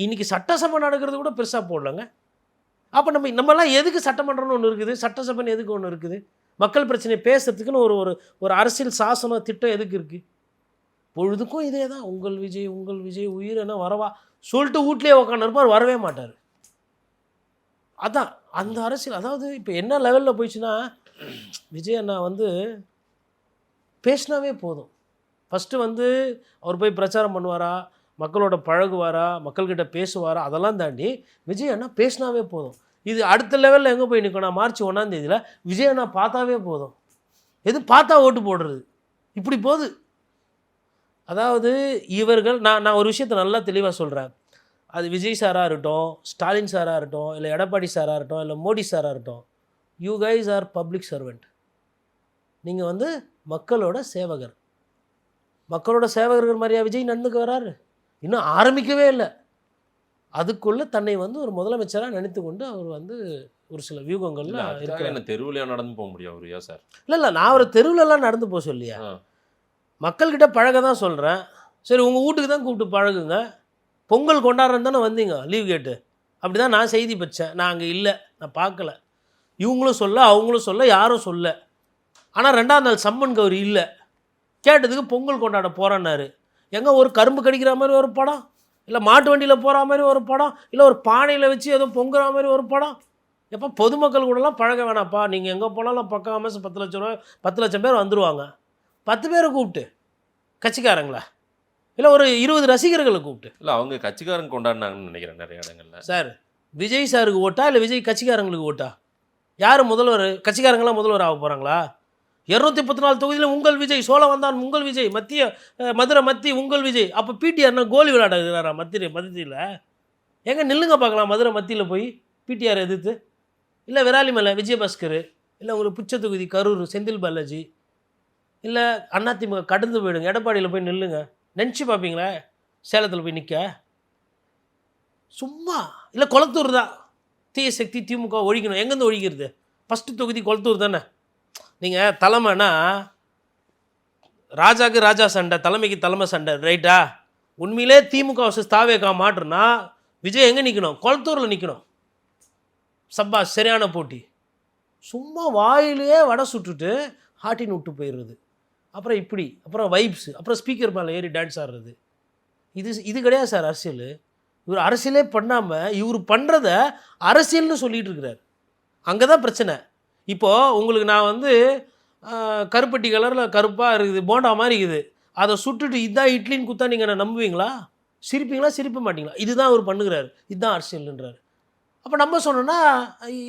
இன்றைக்கி சட்டசபை நடக்கிறது கூட பெருசாக போடலங்க. அப்போ நம்மலாம் எதுக்கு சட்டமன்றம்னு ஒன்று இருக்குது, சட்டசபைன்னு எதுக்கு ஒன்று இருக்குது? மக்கள் பிரச்சனையை பேசுறதுக்குன்னு ஒரு அரசியல் சாசனம் திட்டம் எதுக்கு இருக்குது? பொழுதுக்கும் இதே தான், உங்கள் விஜய் உயிர் என்ன வரவா சொல்லிட்டு வீட்லேயே உட்காந்துருப்பார், வரவே மாட்டார். அதான் அந்த அரசியல். அதாவது இப்போ என்ன லெவலில் போயிடுச்சுன்னா, விஜய் அண்ணா வந்து பேசினாவே போதும். ஃபஸ்ட்டு அவர் போய் பிரச்சாரம் பண்ணுவாரா, மக்களோட பழகுவாரா, மக்கள்கிட்ட பேசுவாரா, அதெல்லாம் தாண்டி விஜய் அண்ணா பேசினாவே போதும். இது அடுத்த லெவலில் எங்கே போய் நிற்கணும்? மார்ச் 1ஆம் தேதியில் விஜய் அண்ணா பார்த்தாவே போதும். எது பார்த்தா ஓட்டு போடுறது, இப்படி போகுது. அதாவது இவர்கள், நான் ஒரு விஷயத்தை நல்லா தெளிவாக சொல்கிறேன். அது விஜய் சாராக இருக்கட்டும், ஸ்டாலின் சாராக இருக்கட்டும், இல்லை எடப்பாடி சாராக இருக்கட்டும், இல்லை மோடி சாராக இருக்கட்டும், you guys are public servant. நீங்கள் மக்களோட சேவகர். மக்களோட சேவகர்கள் மாதிரியா விஜய் நடந்துக்க வராரு? இன்னும் ஆரம்பிக்கவே இல்லை. அதுக்குள்ளே தன்னை ஒரு முதலமைச்சராக நினைத்து கொண்டு அவர் ஒரு சில வியூகங்கள்ல இருக்க. தெருவில் நடந்து போக முடியும் அவரு? சார் இல்லை, நான் ஒரு தெருவிலலாம் நடந்து போக சொல்லியா, மக்கள்கிட்ட பழக தான் சொல்கிறேன். சரி, உங்கள் வீட்டுக்கு தான் கூப்பிட்டு பழகுங்க. பொங்கல் கொண்டாடுறேன்னு தானே வந்தீங்க லீவ் கேட்டு. அப்படி தான் நான் செய்தி பச்சேன். நான் அங்கே இல்லை, நான் பார்க்கல. இவங்களும் சொல்ல, அவங்களும் சொல்ல, யாரும் சொல்ல. ஆனால் 2ஆம் நாள் சம்மன் கௌரி இல்லை. கேட்டதுக்கு பொங்கல் கொண்டாட போகிறேன்னாரு. எங்கே ஒரு கரும்பு கடிக்கிற மாதிரி ஒரு படம், இல்லை மாட்டு வண்டியில் போகிற மாதிரி ஒரு படம், இல்லை ஒரு பானையில் வச்சு ஏதோ பொங்குற மாதிரி ஒரு படம். எப்போ பொதுமக்கள் கூடலாம் பழக வேணாப்பா, நீங்கள் எங்கே போனாலும் பக்கம் அமைச்சு 10 லட்சம் ரூபா 10 லட்சம் பேர் வந்துடுவாங்க. 10 பேரை கூப்பிட்டு கட்சிக்காரங்களா, இல்லை ஒரு 20 ரசிகர்களை கூப்பிட்டு, இல்லை அவங்க கட்சிக்காரங்க கொண்டாடினாங்கன்னு நினைக்கிறேன் நிறைய இடங்கள்ல. சார் விஜய் சாருக்கு ஓட்டா இல்லை விஜய் கட்சிக்காரங்களுக்கு ஓட்டா? யார் முதல்வர்? கட்சிக்காரங்களாம் முதல்வர் ஆக போகிறாங்களா? 234 தொகுதியில் உங்கள் விஜய், சோழவந்தான் உங்கள் விஜய், மதுரை மத்தி உங்கள் விஜய். அப்போ பிடிஆர்னா கோலி விளையாடுறாரா மத்தியில்? எங்கே நில்லுங்க பார்க்கலாம் மதுரை மத்தியில் போய் பிடிஆர் எதிர்த்து. இல்லை விராலிமலை விஜயபாஸ்கர், இல்லை ஒரு புச்ச தொகுதி கரூர் செந்தில் பாலாஜி, இல்லை அதிமுக கடந்து போயிடுங்க, எடப்பாடியில் போய் நில்லுங்க. நினச்சி பார்ப்பீங்களா சேலத்தில் போய் நிற்க? சும்மா. இல்லை கொளத்தூர் தான் தீய சக்தி, திமுக ஒழிக்கணும். எங்கேருந்து ஒழிக்கிறது? ஃபஸ்ட்டு தொகுதி கொளத்தூர் தானே. நீங்கள் தலைமைனா ராஜாக்கு ராஜா சண்டை, தலைமைக்கு தலைமை சண்டை, ரைட்டா? உண்மையிலே திமுக வர்சஸ் தாவேகா மாற்றுனா விஜய் எங்கே நிற்கணும்? கொளத்தூரில் நிற்கணும். சப்பா சரியான போட்டி. சும்மா வாயிலே வடை சுட்டுட்டு ஹாட்டின் விட்டு போயிடுறது. அப்புறம் இப்படி, அப்புறம் வைப்ஸ், அப்புறம் ஸ்பீக்கர் மேலே ஏறி டான்ஸ் ஆடுறது. இது கிடையாது சார் அரசியல். இவர் அரசியலே பண்ணாமல் இவர் பண்ணுறத அரசியல்னு சொல்லிகிட்டு இருக்கிறார். அங்கே தான் பிரச்சனை. இப்போது உங்களுக்கு நான் கருப்பட்டி கலரில் கருப்பாக இருக்குது, போண்டா மாதிரி இருக்குது, அதை சுட்டுட்டு இதுதான் இட்லின்னு குத்தா நீங்கள் என்ன நம்புவீங்களா? சிரிப்பீங்களா? சிரிப்ப மாட்டீங்களா? இதுதான் அவர் பண்ணுகிறாரு, இதுதான் அரசியல்ன்றார். அப்போ நம்ம சொன்னோன்னா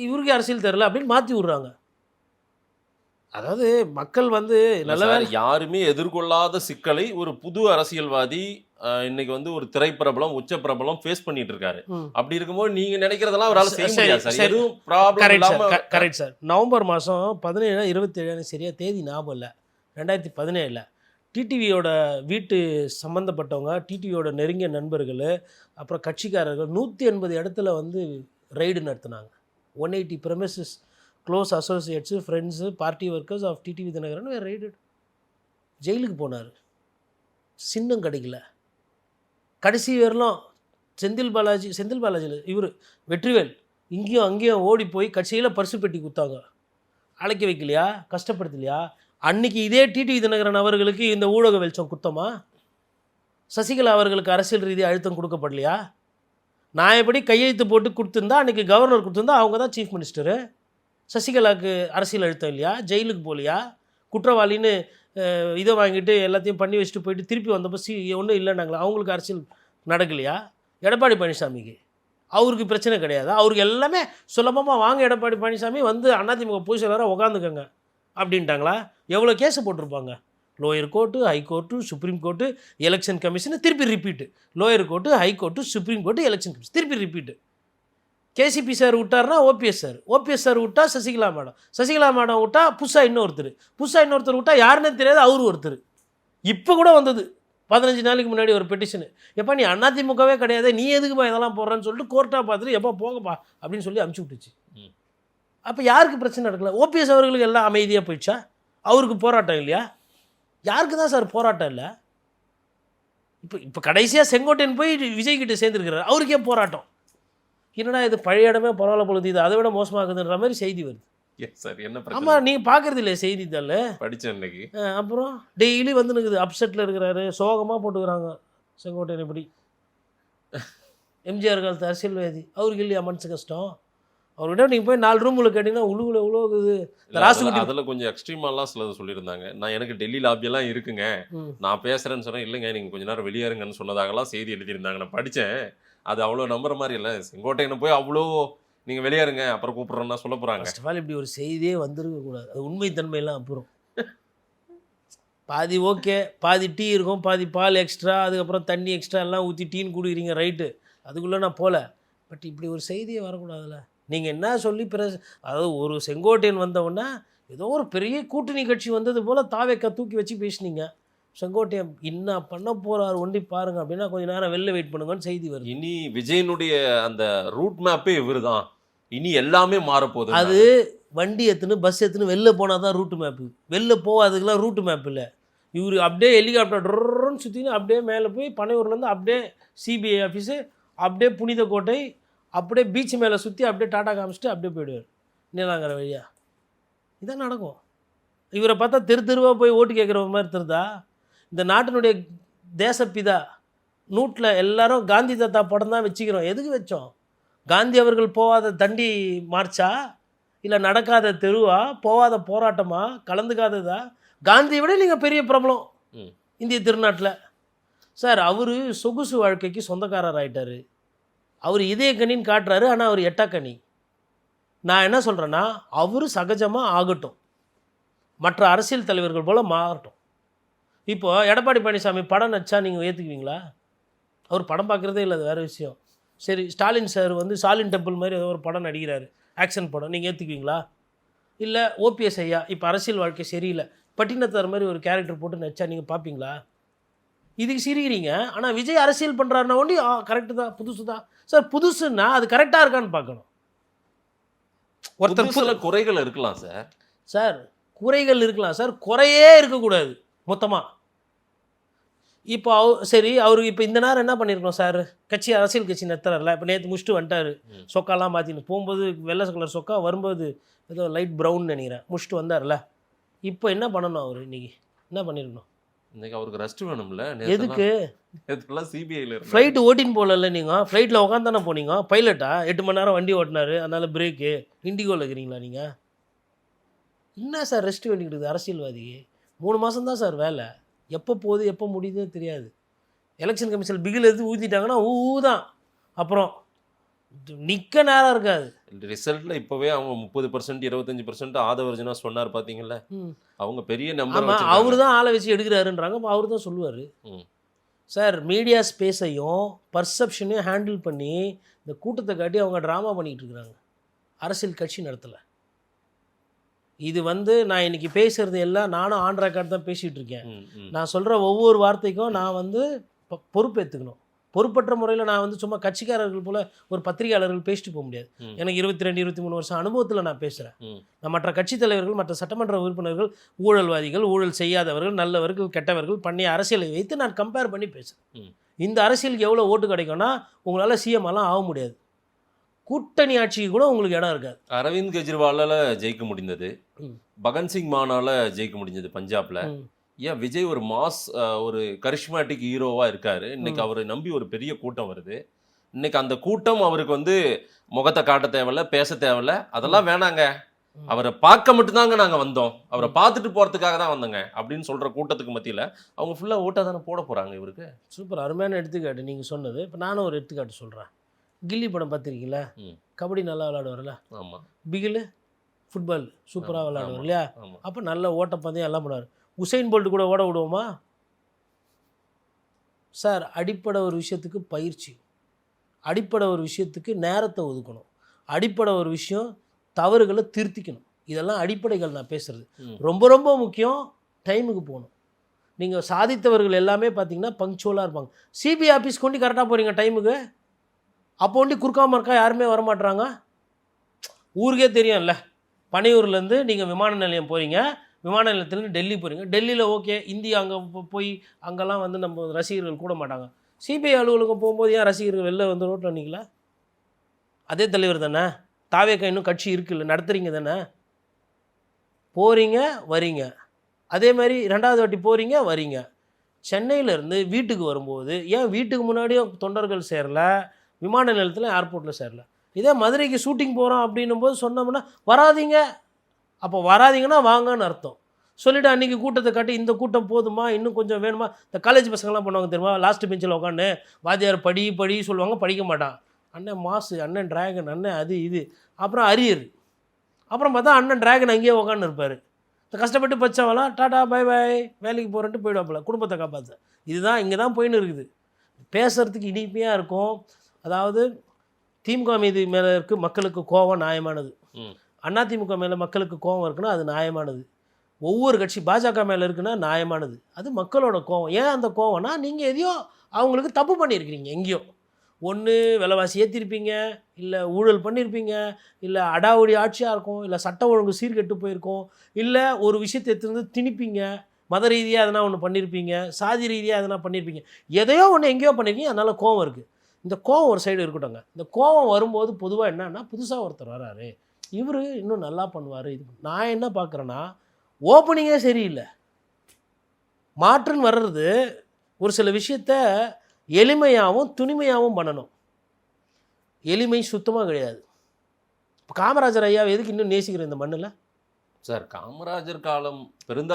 இவருக்கு அரசியல் தெரில அப்படின்னு மாற்றி விட்றாங்க. அதாவது மக்கள் நல்ல யாருமே எதிர்கொள்ளாத சிக்கலை ஒரு புது அரசியல்வாதி இன்னைக்கு ஒரு திரைப்பிரபலம், உச்ச பிரபலம் ஃபேஸ் பண்ணிட்டு இருக்காரு. அப்படி இருக்கும்போது நீங்க நினைக்கிறதெல்லாம் அவரால் செய்ய முடியாது சார். எதுவும் ப்ராப்ளம் இல்லாம. Correct sir. நவம்பர் மாதம் 17 27 சரியா தேதி ஞாபகம் இல்லை, 2017 டிடிவியோட வீட்டு சம்மந்தப்பட்டவங்க, டிடிவியோட நெருங்கிய நண்பர்கள், அப்புறம் கட்சிக்காரர்கள் 180 இடத்துல ரைடு நடத்தினாங்க. 180 premises, close associates, friends, party workers of TTV Dinakaran raided. ஜெயிலுக்கு போனார், சின்னம் கிடைக்கல. கடைசி வரலாம் செந்தில் பாலாஜியில் இவர் வெற்றிவேல் இங்கேயும் அங்கேயும் ஓடி போய் கட்சியில் பரிசு பெட்டி கொடுத்தாங்க. அழைக்க வைக்கலையா? கஷ்டப்படுத்தலையா? அன்றைக்கி இதே டிடிவி தினகரன் அவர்களுக்கு இந்த ஊடக வெளிச்சம் குத்தமா? சசிகலா அவர்களுக்கு அரசியல் ரீதியாக அழுத்தம் கொடுக்கப்படலையா? நான் எப்படி கையெழுத்து போட்டு கொடுத்துருந்தா அன்றைக்கி கவர்னர் கொடுத்துருந்தா அவங்க தான் சீஃப் மினிஸ்டரு. சசிகலாவுக்கு அரசியல் அழுத்தம் இல்லையா? ஜெயிலுக்கு போகலையா? குற்றவாளின்னு இதை வாங்கிட்டு எல்லாத்தையும் பண்ணி வச்சுட்டு போயிட்டு திருப்பி வந்தப்போ ஒன்றும் இல்லைன்னாங்களா? அவங்களுக்கு அரசியல் நடக்கலையா? எடப்பாடி பழனிசாமிக்கு அவருக்கு பிரச்சனை கிடையாது. அவருக்கு எல்லாமே சுலபமாக வாங்க எடப்பாடி பழனிசாமி அதிமுக பொசிஷனராக உட்காந்துக்கங்க அப்படின்ட்டாங்களா? எவ்வளோ கேஸு போட்டிருப்பாங்க. Lower court, high court, supreme court, election commission, திருப்பி repeat. Lower court, high court, supreme court, election commission, திருப்பி ரிப்பீட்டு. கேசிபி சார் விட்டார்னா ஓபிஎஸ் சார் விட்டா சசிகலா மேடம் விட்டா புதுசாக இன்னொருத்தர் விட்டா யாருன்னே தெரியாது, அவரு ஒருத்தர். இப்போ கூட 15 நாளைக்கு முன்னாடி ஒரு பெட்டிஷனு, எப்போ நீ அதிமுகவே கிடையாது, நீ எதுக்குப்பா இதெல்லாம் போடுறேன்னு சொல்லிட்டு கோர்ட்டாக பார்த்துட்டு எப்போ போங்கப்பா அப்படின்னு சொல்லி அமுச்சு விட்டுச்சு. அப்போ யாருக்கு பிரச்சனை நடக்கல? ஓபிஎஸ் அவர்களுக்கு எல்லாம் அமைதியாக போயிடுச்சா? அவருக்கு போராட்டம் இல்லையா? யாருக்கு தான் சார் போராட்டம் இல்லை? இப்போ கடைசியாக செங்கோட்டையன் போய் விஜய்கிட்ட சேர்ந்துருக்கிறார், அவருக்கே போராட்டம். என்னடா இது பழைய இடமே பரவாயில்ல பொழுது, இது அதை விட மோசமாகுதுன்ற மாதிரி செய்தி வருது. ஆமாம், நீங்கள் பார்க்குறது இல்லையா செய்தித்தாள்? படித்தேன் இன்னைக்கு. அப்புறம் டெய்லி நிற்குது, அப்செட்டில் இருக்கிறாரு, சோகமாக போட்டுக்கிறாங்க செங்கோட்டையன். எப்படி எம்ஜிஆர் காலத்து அரசியல்வாதி, அவருக்கு இல்லையா மனசு கஷ்டம்? அவர்கிட்ட நீங்கள் போய் 4 ரூமுள்ள கேட்டிங்கன்னா உழுவுல உழுவுது. அதில் கொஞ்சம் எக்ஸ்ட்ரீமாலாம் சிலது சொல்லியிருந்தாங்க. நான் எனக்கு டெல்லி லாபியெல்லாம் இருக்குங்க, நான் பேசுகிறேன்னு சொன்னேன். இல்லைங்க நீங்கள் கொஞ்ச நேரம் வெளியேறுங்கன்னு சொன்னதாகலாம் செய்தி எழுதியிருந்தாங்க. நான் படித்தேன். அது அவ்வளோ நம்புற மாதிரி இல்லை. செங்கோட்டையனை போய் அவ்வளோ நீங்கள் வெளியேறுங்க அப்புறம் கூப்பிட்றோன்னா சொல்ல போகிறாங்க. ஃபர்ஸ்ட் ஆஃப் ஆல் இப்படி ஒரு செய்தியே வந்துருக்கக்கூடாது. அது உண்மைத்தன்மையெல்லாம் அப்புறம் பாதி ஓகே, பாதி டீ இருக்கும், பாதி பால் எக்ஸ்ட்ரா, அதுக்கப்புறம் தண்ணி எக்ஸ்ட்ரா எல்லாம் ஊற்றி டீன்னு குடிக்கிறீங்க, ரைட்டு, அதுக்குள்ளே நான் போகல. பட் இப்படி ஒரு செய்தியே வரக்கூடாதுல்ல. நீங்கள் என்ன சொல்லி அதாவது ஒரு செங்கோட்டையன் வந்தவொன்னா ஏதோ ஒரு பெரிய கூட்டணி கட்சி வந்தது போல் தாவேக்கா தூக்கி வச்சு பேசினீங்க. செங்கோட்டையன் என்ன பண்ண போகிறார் ஒண்டி பாருங்க அப்படின்னா கொஞ்சம் நேரம் வெளில வெயிட் பண்ணுங்கன்னு செய்தி வருது. இனி விஜயனுடைய அந்த ரூட் மேப்பே இவர் தான், இனி எல்லாமே மாறப்போகுது. அது வண்டி எத்துன்னு பஸ் எத்துன்னு வெளில போனால் தான் ரூட்டு மேப்பு, வெளில போகாதுக்கெல்லாம் ரூட்டு மேப் இல்லை. இவர் அப்படியே ஹெலிகாப்டர் ட்ரோன்னு சுற்றின்னு அப்படியே மேலே போய் பனையூர்லேருந்து அப்படியே சிபிஐ ஆஃபீஸு, அப்படியே புனித கோட்டை, அப்படியே பீச் மேலே சுற்றி அப்படியே டாட்டா காமிச்சிட்டு அப்படியே போயிடுவார் நீலாங்கர வழியா. இதான் நடக்கும். இவரை பார்த்தா தெருவாக போய் ஓட்டு கேட்குற மாதிரி தெரிதா? இந்த நாட்டினுடைய தேசப்பிதா நூட்டில் எல்லாரும் காந்தி தாத்தா படம் தான் வச்சுக்கிறோம். எதுக்கு வச்சோம்? காந்தி அவர்கள் போகாத தண்டி மார்ச்சா, இல்லை நடக்காத தெருவா, போகாத போராட்டமா, கலந்துக்காததா? காந்தியை விட நீங்கள் பெரிய பிரபலம் இந்திய திருநாட்டில் சார். அவர் சொகுசு வாழ்க்கைக்கு சொந்தக்காரர் ஆகிட்டார். அவர் இதய கனின்னு காட்டுறாரு, ஆனால் அவர் எட்டாக்கனி. நான் என்ன சொல்கிறேன்னா அவர் சகஜமாக ஆகட்டும், மற்ற அரசியல் தலைவர்கள் போல் மாறட்டும். இப்போது எடப்பாடி பழனிசாமி படம் நடிச்சா நீங்கள் ஏற்றுக்குவீங்களா? அவர் படம் பார்க்குறதே இல்லை, அது வேறு விஷயம். சரி, ஸ்டாலின் சார் வந்து ஸ்டாலின் டெம்பிள் மாதிரி ஏதோ ஒரு படம் நடிக்கிறாரு, ஆக்ஷன் படம், நீங்கள் ஏற்றுக்குவீங்களா? இல்லை ஓபிஎஸ் ஐயா இப்போ அரசியல் வாழ்க்கை சரியில்லை, பட்டினத்தார் மாதிரி ஒரு கேரக்டர் போட்டு நடிச்சா நீங்கள் பார்ப்பீங்களா? இதுக்கு சிரிக்கிறீங்க. ஆனால் விஜய் அரசியல் பண்ணுறாருன்னா ஒண்டி கரெக்டு தான், புதுசு தான். சார் புதுசுன்னா அது கரெக்டாக இருக்கான்னு பார்க்கணும். ஒருத்தர் சில குறைகள் இருக்கலாம் சார். சார் குறைகள் இருக்கலாம் சார், குறையே இருக்கக்கூடாது மொத்தமாக. இப்போ சரி, அவருக்கு இப்போ இந்த நேரம் என்ன பண்ணியிருக்கோம் சார், கட்சி அரசியல் கட்சி நடத்துறாருல, இப்போ நேற்று முடிச்சுட்டு வந்துட்டார், சொக்காலாம் மாற்றின்னு போகும்போது வெள்ளை கலர் சொக்கா, வரும்போது ஏதோ லைட் ப்ரௌன் நினைக்கிறேன், முடிச்சுட்டு வந்தார்ல. இப்போ என்ன பண்ணணும் அவர், இன்னைக்கு என்ன பண்ணியிருக்கணும்? இன்னைக்கு அவருக்கு ரெஸ்ட் வேணும்ல. எதுக்கு? நேற்றுலாம் சிபிஐல ஃப்ளைட்டு ஓட்டின்னு போகல நீங்கள், ஃப்ளைட்டில் உட்காந்து தானே போனீங்க. பைலட்டா 8 மணி நேரம் வண்டி ஓட்டினாரு, அதனால் பிரேக்கு. இண்டிகோவில் இருக்கிறீங்களா நீங்கள்? என்ன சார் ரெஸ்ட் வேண்டிக்கிட்டு அரசியல்வாதி? 3 மாதம் தான் சார் வேலை, எப்போ போகுது எப்போ முடியுதுன்னு தெரியாது. எலெக்ஷன் கமிஷன் பிகில் எடுத்து ஊற்றிட்டாங்கன்னா தான், அப்புறம் நிற்க நேரம் இருக்காது. ரிசல்ட்டில் இப்போவே அவங்க 30% 25% ஆதவர்ஜனா சொன்னார் பார்த்தீங்களா? அவங்க பெரிய நம்பர். ஆமாம், அவர் தான் ஆளை வச்சு எடுக்கிறாருன்றாங்க, அவர் தான் சொல்லுவார். சார் மீடியா ஸ்பேஸையும் பர்செப்ஷனையும் ஹேண்டில் பண்ணி இந்த கூட்டத்தை காட்டி அவங்க ட்ராமா பண்ணிகிட்டு இருக்கிறாங்க, அரசியல் கட்சி நடத்தலை. இது வந்து நான் இன்றைக்கி பேசுகிறது எல்லாம் நானும் ஆன் ரெக்கார்ட் தான் பேசிகிட்டு இருக்கேன். நான் சொல்கிற ஒவ்வொரு வார்த்தைக்கும் நான் வந்து பொறுப்பேற்றுக்கணும். பொறுப்பற்ற முறையில் நான் வந்து சும்மா கட்சிக்காரர்கள் போல் ஒரு பத்திரிகையாளர்கள் பேசிட்டு போக முடியாது. எனக்கு 22-23 வருஷம் அனுபவத்தில் நான் பேசுகிறேன். நான் மற்ற கட்சி தலைவர்கள், மற்ற சட்டமன்ற உறுப்பினர்கள், ஊழல்வாதிகள், ஊழல் செய்யாதவர்கள், நல்லவர்கள், கெட்டவர்கள் பண்ணிய அரசியலை வைத்து நான் கம்பேர் பண்ணி பேசுகிறேன். இந்த அரசியலுக்கு எவ்வளோ ஓட்டு கிடைக்கும்னா உங்களால் சிஎம்லாம் ஆக முடியாது, கூட்டணி ஆட்சிக்கு கூட உங்களுக்கு இடம் இருக்காது. அரவிந்த் கெஜ்ரிவாலால் ஜெயிக்க முடிந்தது, பகன்சிங் மானால ஜெயிக்க முடிஞ்சது பஞ்சாப்ல. ஏன் விஜய் ஒரு மாஸ் ஒரு கரிஷ்மேட்டிக் ஹீரோவாக இருக்காரு, இன்னைக்கு அவரை நம்பி ஒரு பெரிய கூட்டம் வருது. இன்னைக்கு அந்த கூட்டம் அவருக்கு வந்து முகத்தை காட்ட தேவையில்ல, பேச தேவையில்ல, அதெல்லாம் வேணாங்க, அவரை பார்க்க மட்டும்தாங்க நாங்கள் வந்தோம், அவரை பார்த்துட்டு போகிறதுக்காக தான் வந்தோங்க அப்படின்னு சொல்கிற கூட்டத்துக்கு மத்தியில் அவங்க ஃபுல்லாக ஓட்டாக தானே போட போகிறாங்க இவருக்கு. சூப்பர், அருமையான எடுத்துக்காட்டு நீங்கள் சொன்னது. இப்போ நானும் ஒரு எடுத்துக்காட்டு சொல்கிறேன். கில்லி படம் பார்த்துருக்கீங்களா? கபடி நல்லா விளையாடுவார்ல. ஆமாம். பிகில் ஃபுட்பால் சூப்பராக விளையாடுவார் இல்லையா? அப்போ நல்ல ஓட்டப்பந்தயம் எல்லாம் பண்ணுவார். உசைன் போல்ட் கூட ஓட விடுவோமா சார்? அடிப்படை ஒரு விஷயத்துக்கு பயிற்சி, அடிப்படை ஒரு விஷயத்துக்கு நேரத்தை ஒதுக்கணும், அடிப்படை ஒரு விஷயம் தவறுகளை திருத்திக்கணும். இதெல்லாம் அடிப்படைகள் நான் பேசுகிறது. ரொம்ப ரொம்ப முக்கியம், டைமுக்கு போகணும். நீங்கள் சாதித்தவர்கள் எல்லாமே பார்த்தீங்கன்னா பங்க்சுவலாக இருப்பாங்க. சிபிஐ ஆஃபீஸ் கொண்டு கரெக்டாக போகிறீங்க டைமுக்கு, அப்போ ஒண்டி குறுக்காம இருக்கா யாருமே வரமாட்டுறாங்க. ஊருக்கே தெரியும்ல, பனையூர்லேருந்து நீங்கள் விமான நிலையம் போகிறீங்க, விமான நிலையத்துலேருந்து டெல்லி போகிறீங்க, டெல்லியில் ஓகே இந்தியா அங்கே போய் அங்கெல்லாம் வந்து நம்ம ரசிகர்கள் கூட மாட்டாங்க. சிபிஐ அலுவலகம் போகும்போது ஏன் ரசிகர்கள் வெளில வந்து ரோட்டில் நிற்கல? அதே தலைவர் தானே, தாவேக்கா இன்னும் கட்சி இருக்குல்ல, நடத்துகிறீங்க தானே, போகிறீங்க வரீங்க. அதே மாதிரி 2வது வாட்டி போகிறீங்க வரீங்க. சென்னையிலேருந்து வீட்டுக்கு வரும்போது ஏன் வீட்டுக்கு முன்னாடியே தொண்டர்கள் சேரல, விமான நிலையத்தில் ஏர்போர்ட்டில் சேரல? இதே மதுரைக்கு ஷூட்டிங் போகிறோம் அப்படின்னும் போது சொன்னோம்னா வராதிங்க, அப்போ வராதிங்கன்னா வாங்கன்னு அர்த்தம். சொல்லிவிட்டு அன்றைக்கி கூட்டத்தை காட்டி இந்த கூட்டம் போதுமா, இன்னும் கொஞ்சம் வேணுமா? இந்த காலேஜ் பசங்கள்லாம் பண்ணுவாங்க தெரியுமா, லாஸ்ட் பெஞ்சில் உட்காந்து வாத்தியார் படி சொல்லுவாங்க, படிக்க மாட்டான். அண்ணன் மாசு, அண்ணன் டிராகன், அண்ணன் அது இது, அப்புறம் அரியர், அப்புறம் பார்த்தா அண்ணன் டிராகன் அங்கேயே உட்காந்து இருப்பார். இந்த கஷ்டப்பட்டு பச்சவெல்லாம் டாட்டா பை பாய் வேலைக்கு போகிறேன்ட்டு போயிடுவாப்பில், குடும்பத்தை காப்பாற்ற. இதுதான் இங்கே தான் போயின்னு இருக்குது. பேசுகிறதுக்கு இனிமையாக இருக்கும். அதாவது திமுக மீது மேலே இருக்க மக்களுக்கு கோபம் நியாயமானது, அதிமுக மேலே மக்களுக்கு கோபம் இருக்குன்னா அது நியாயமானது, ஒவ்வொரு கட்சி பாஜக மேலே இருக்குன்னா நியாயமானது, அது மக்களோட கோபம். ஏன் அந்த கோவம்னா நீங்கள் எதையோ அவங்களுக்கு தப்பு பண்ணியிருக்கிறீங்க, எங்கேயோ ஒன்று விலைவாசி ஏற்றிருப்பீங்க, இல்லை ஊழல் பண்ணியிருப்பீங்க, இல்லை அடாவடி ஆட்சியாக இருக்கும், இல்லை சட்ட ஒழுங்கு சீர்கெட்டு போயிருக்கும், இல்லை ஒரு விஷயத்தை எடுத்துருந்து திணிப்பீங்க, மத ரீதியாக எதனா ஒன்று பண்ணியிருப்பீங்க, சாதி ரீதியாக எதனா பண்ணியிருப்பீங்க, எதையோ ஒன்று எங்கேயோ பண்ணியிருக்கீங்க, அதனால் கோவம் இருக்குது. இந்த கோவம் ஒரு சைடு இருக்கட்டும்ங்க. இந்த கோவம் வரும்போது பொதுவாக என்னன்னா, புதுசாக ஒருத்தர் வராரு, இவர் இன்னும் நல்லா பண்ணுவார். இது நான் என்ன பார்க்குறேன்னா, ஓப்பனிங்கே சரியில்லை. மாற்றுன்னு வர்றது ஒரு சில விஷயத்த எளிமையாகவும் துணிமையாகவும் பண்ணணும். எளிமை சுத்தமாக கிடையாது. இப்போ காமராஜர் ஐயாவை எதுக்கு இன்னும் நேசிக்கிறேன் இந்த மண்ணில்? சார் காமராஜர் காலம்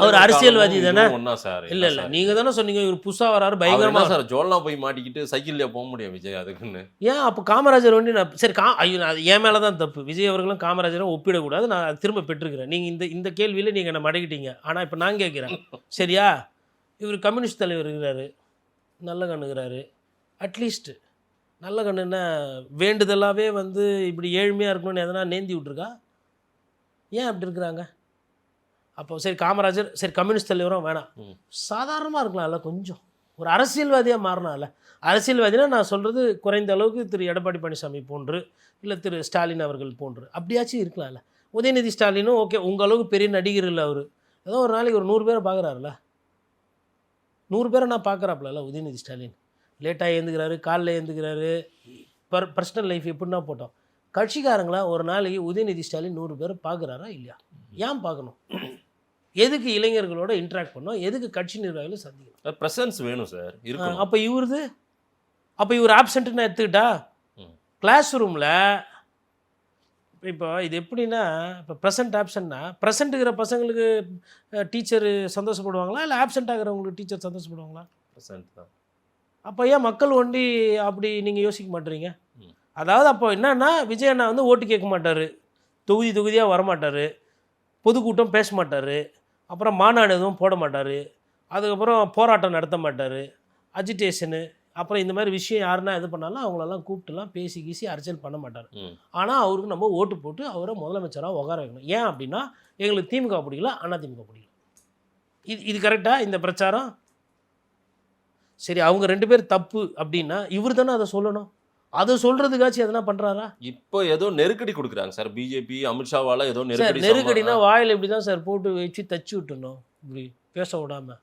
அவர் அரசியல்வாதி தானே? ஒன்னா சார் இல்ல நீங்க தானே சொன்னீங்க இவர் புதுசா வராரு பயங்கரமா பயங்கரமா. சார் ஜோல்னா போய் மாட்டிக்கிட்டு சைக்கிள்ல போக முடியும் விஜய் அதுக்குன்னு. ஏன் அப்போ காமராஜர் வந்து நான் சரி ஐயோ அது என் மேலே தான் தப்பு. விஜய் அவர்களும் காமராஜரை ஒப்பிடக்கூடாது. நான் அதை திரும்ப பெற்றுக்கிறேன். நீங்கள் இந்த கேள்வியில் நீங்கள் என்னை மடக்கிட்டீங்க. ஆனால் இப்போ நான் கேட்குறேன், சரியா? இவர் கம்யூனிஸ்ட் தலைவர் இருக்கிறாரு, நல்ல கண்ணுகிறாரு. அட்லீஸ்ட் நல்ல கண்ணுன்னா வேண்டுதலாகவே வந்து இப்படி ஏழ்மையாக இருக்கணும்னு எதனா நேந்தி விட்ருக்கா? ஏன் அப்படி இருக்கிறாங்க? அப்போ சரி காமராஜர் சரி கம்யூனிஸ்ட் தலைவரும் வேணாம், சாதாரணமாக இருக்கலாம்ல, கொஞ்சம் ஒரு அரசியல்வாதியாக மாறினால. அரசியல்வாதினா நான் சொல்கிறது குறைந்த அளவுக்கு திரு எடப்பாடி பழனிசாமி போன்று இல்லை திரு ஸ்டாலின் அவர்கள் போன்று அப்படியாச்சும் இருக்கலாம்ல. உதயநிதி ஸ்டாலினும் ஓகே உங்கள் அளவுக்கு பெரிய நடிகர் இல்லை அவர். ஏதோ ஒரு நாளைக்கு ஒரு 100 பேரை பார்க்குறாருல, 100 பேரை நான் பார்க்குறாப்புல உதயநிதி ஸ்டாலின். லேட்டாக எழுந்துக்கிறாரு, காலைல எழுந்துக்கிறாரு, பர்சனல் லைஃப் எப்படின்னா போட்டோம். கட்சிக்காரங்களா ஒரு நாளைக்கு உதயநிதி ஸ்டாலின் 100 பேரை பார்க்குறாரா இல்லையா? ஏன் பார்க்கணும்? எதுக்கு இளைஞர்களோட இன்ட்ராக்ட் பண்ணோம்? எதுக்கு கட்சி நிர்வாகிகளை சந்திக்கணும்? பிரசன்ஸ் வேணும் சார். இருக்கணும். அப்போ இவர் ஆப்சண்ட்னு எடுத்துக்கிட்டா கிளாஸ் ரூமில் இப்போ இது எப்படின்னா இப்போ ப்ரெசன்ட் ஆப்சண்ட்னா ப்ரெசன்ட் இருக்கிற பசங்களுக்கு டீச்சர் சந்தோஷப்படுவாங்களா இல்லை ஆப்சண்ட் ஆகிறவங்களுக்கு டீச்சர் சந்தோஷப்படுவாங்களா? பிரசன்ட் தான். அப்போ ஏன் மக்கள் ஒண்டி அப்படி நீங்கள் யோசிக்க மாட்டேறீங்க? அதாவது அப்போ என்னன்னா விஜய் அண்ணா வந்து ஓட்டு கேட்க மாட்டார், தொகுதியாக வரமாட்டார், பொதுக்கூட்டம் பேச மாட்டார், அப்புறம் மாநாடு எதுவும் போட மாட்டார், அதுக்கப்புறம் போராட்டம் நடத்த மாட்டார், அஜிடேஷனு, அப்புறம் இந்த மாதிரி விஷயம் யாருன்னா இது பண்ணாலும் அவங்களெல்லாம் கூப்பிட்டுலாம் பேசி கீசி அரசியல் பண்ண மாட்டார். ஆனால் அவருக்கு நம்ம ஓட்டு போட்டு அவரை முதலமைச்சராக உட்கார வைக்கணும். ஏன் அப்படின்னா எங்களுக்கு திமுக பிடிக்கல, அதிமுக பிடிக்கல. இது கரெக்டாக இந்த பிரச்சாரம்? சரி அவங்க 2 பேர் தப்பு அப்படின்னா இவர் தானே அதை சொல்லணும். அதை சொல்கிறதுக்காச்சும் எதனா பண்ணுறாரா? இப்போ ஏதோ நெருக்கடி கொடுக்குறாங்க சார் பிஜேபி, அமித்ஷாவால் ஏதோ நெருக்கடினா வாயில் இப்படி தான் சார் போட்டு வச்சு தச்சு விட்டுணும், இப்படி பேச விடாமல்.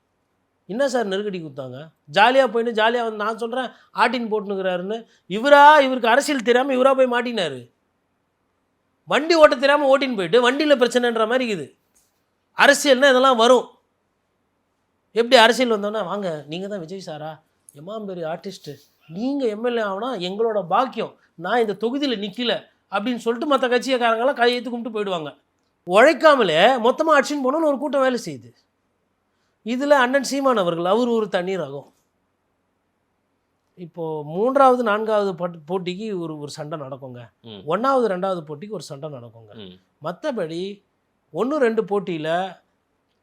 என்ன சார் நெருக்கடி கொடுத்தாங்க? ஜாலியாக போயிட்டு ஜாலியாக வந்து நான் சொல்கிறேன் ஆட்டின் போட்டுனுக்கிறாருன்னு. இவருக்கு அரசியல் தெரியாமல் இவராக போய் மாட்டினார். வண்டி ஓட்ட தெரியாமல் ஓட்டின்னு போயிட்டு வண்டியில் பிரச்சனைன்ற மாதிரி இருக்குது. அரசியல்னால் இதெல்லாம் வரும். எப்படி அரசியல் வந்தோன்னா வாங்க நீங்கள் தான் விஜய் சாரா, எம்மாம் பெரிய ஆர்டிஸ்ட்டு, நீங்கள் எம்எல்ஏ ஆகுனா எங்களோட பாக்கியம், நான் இந்த தொகுதியில் நிற்கல அப்படின்னு சொல்லிட்டு மற்ற கட்சியக்காரங்களாம் கையெழுத்து கும்பிட்டு போயிடுவாங்க. உழைக்காமலே மொத்தமாக அடிச்சுன்னு போனோன்னு ஒரு கூட்டம் வேலை செய்யுது. இதில் அண்ணன் சீமான் அவர்கள் அவர் ஒரு தண்ணீர் ஆகும். இப்போது 3வது 4வது போட்டிக்கு ஒரு சண்டை நடக்குங்க, 1வது 2வது போட்டிக்கு ஒரு சண்டை நடக்குங்க. மற்றபடி 1 2 போட்டியில்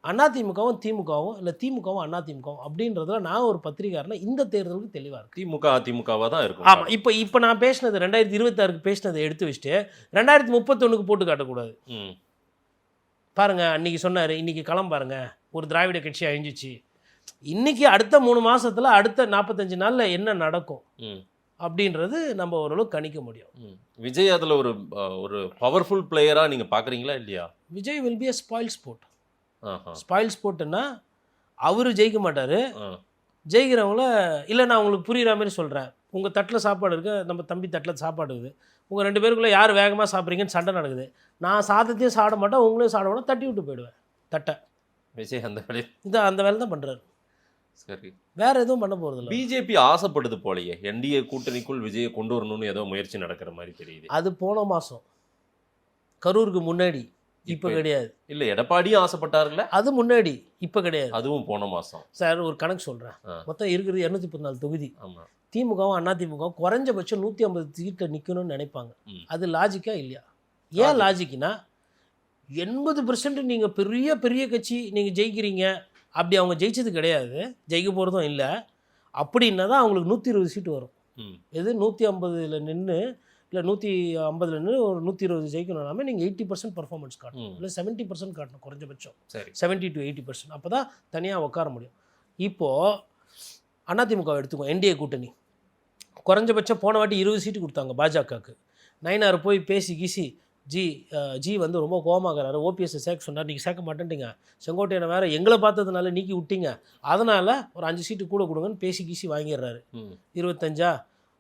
அதிமுகவும் திமுகவும் இல்லை திமுகவும் அதிமுகவும் அப்படின்றதுல நான் ஒரு பத்திரிகாரனா இந்த தேர்தலுக்கு தெளிவாக இருக்கு. திமுக அதிமுகவாக தான் இருக்கும். ஆமாம். இப்போ நான் பேசினது 2026க்கு பேசினதை எடுத்து வச்சுட்டு 2031க்கு போட்டு காட்டக்கூடாது. பாருங்கள் அன்றைக்கி சொன்னார், இன்றைக்கி களம் பாருங்கள், ஒரு திராவிட கட்சி அழிஞ்சிச்சு. இன்றைக்கி அடுத்த 3 மாதத்தில் அடுத்த 45 நாளில் என்ன நடக்கும் அப்படின்றது நம்ம ஓரளவுக்கு கணிக்க முடியும். விஜய் அதில் ஒரு பவர்ஃபுல் பிளேயராக நீங்கள் பார்க்குறீங்களா இல்லையா? Vijay will be a spoil sport. Spoil ஸ்போர்ட்டுன்னா அவர் ஜெயிக்க மாட்டார், ஜெயிக்கிறவங்கள இல்லை. நான் உங்களுக்கு புரிகிற மாதிரி சொல்கிறேன். உங்கள் தட்டில் சாப்பாடு இருக்குது, நம்ம தம்பி தட்டில் சாப்பாடு இருக்குது, உங்கள் 2 பேருக்குள்ளே யார் வேகமாக சாப்பிட்றீங்கன்னு சண்டை நடக்குது. நான் சாதத்தையும் சாப்பிட மாட்டேன், உங்களையும் சாப்பிட மாட்டேன், தட்டி விட்டு போயிடுவேன் தட்டை. விஜய் அந்த வேலை அந்த வேலை தான் பண்ணுறாரு. சரி, வேறு எதுவும் பண்ண போகிறதில்ல. பிஜேபி ஆசைப்படுது போலையே என்டிஏ கூட்டணிக்குள் விஜயை கொண்டு வரணும்னு ஏதோ முயற்சி நடக்கிற மாதிரி தெரியுது. அது போன மாதம் கரூருக்கு முன்னாடி, இப்போ கிடையாது. இல்லை எடப்பாடியும் ஆசைப்பட்டார்ல, அது முன்னாடி, இப்போ கிடையாது. அதுவும் போன மாதம். சார் ஒரு கணக்கு சொல்கிறேன், மொத்தம் இருக்கிறது 214 தொகுதி. ஆமாம். திமுகவும் அதிமுகவும் குறைஞ்சபட்சம் 150 சீட்டில் நிற்கணும்னு நினைப்பாங்க. அது லாஜிக்கா இல்லையா? ஏன் லாஜிக்னா 80% நீங்கள் பெரிய பெரிய கட்சி நீங்கள் ஜெயிக்கிறீங்க, அப்படி அவங்க ஜெயிச்சது கிடையாது, ஜெயிக்க போகிறதும் இல்லை. அப்படின்னா தான் அவங்களுக்கு 120 சீட்டு வரும். எது 150ல் நின்று இல்லை 150ல் நின்று ஒரு 120 ஜெயிக்கணும்னாமே நீங்கள் 80% பர்ஃபார்மன்ஸ் காட்டணும், இல்லை 70% காட்டணும் குறைஞ்சபட்சம். சரி, 70 to 80%. அப்போ தான் தனியாக உட்கார முடியும். இப்போது அதிமுக எடுத்துக்கோ, என்டிஏ கூட்டணி குறைஞ்சபட்சம் போன வாட்டி 20 சீட்டு கொடுத்தாங்க பாஜகவுக்கு. நயினார் போய் பேசி கீசி ஜி வந்து ரொம்ப கோவமாகறாரு, ஓபிஎஸ்ஸை சேர்க்க சொன்னார், நீங்கள் சேர்க்க மாட்டேன்ட்டீங்க, செங்கோட்டையனை வேறு எங்களை பார்த்ததுனால நீக்கி விட்டீங்க, அதனால் ஒரு 5 சீட்டு கூட கொடுங்கன்னு பேசி கீசி வாங்கிடுறாரு. 25.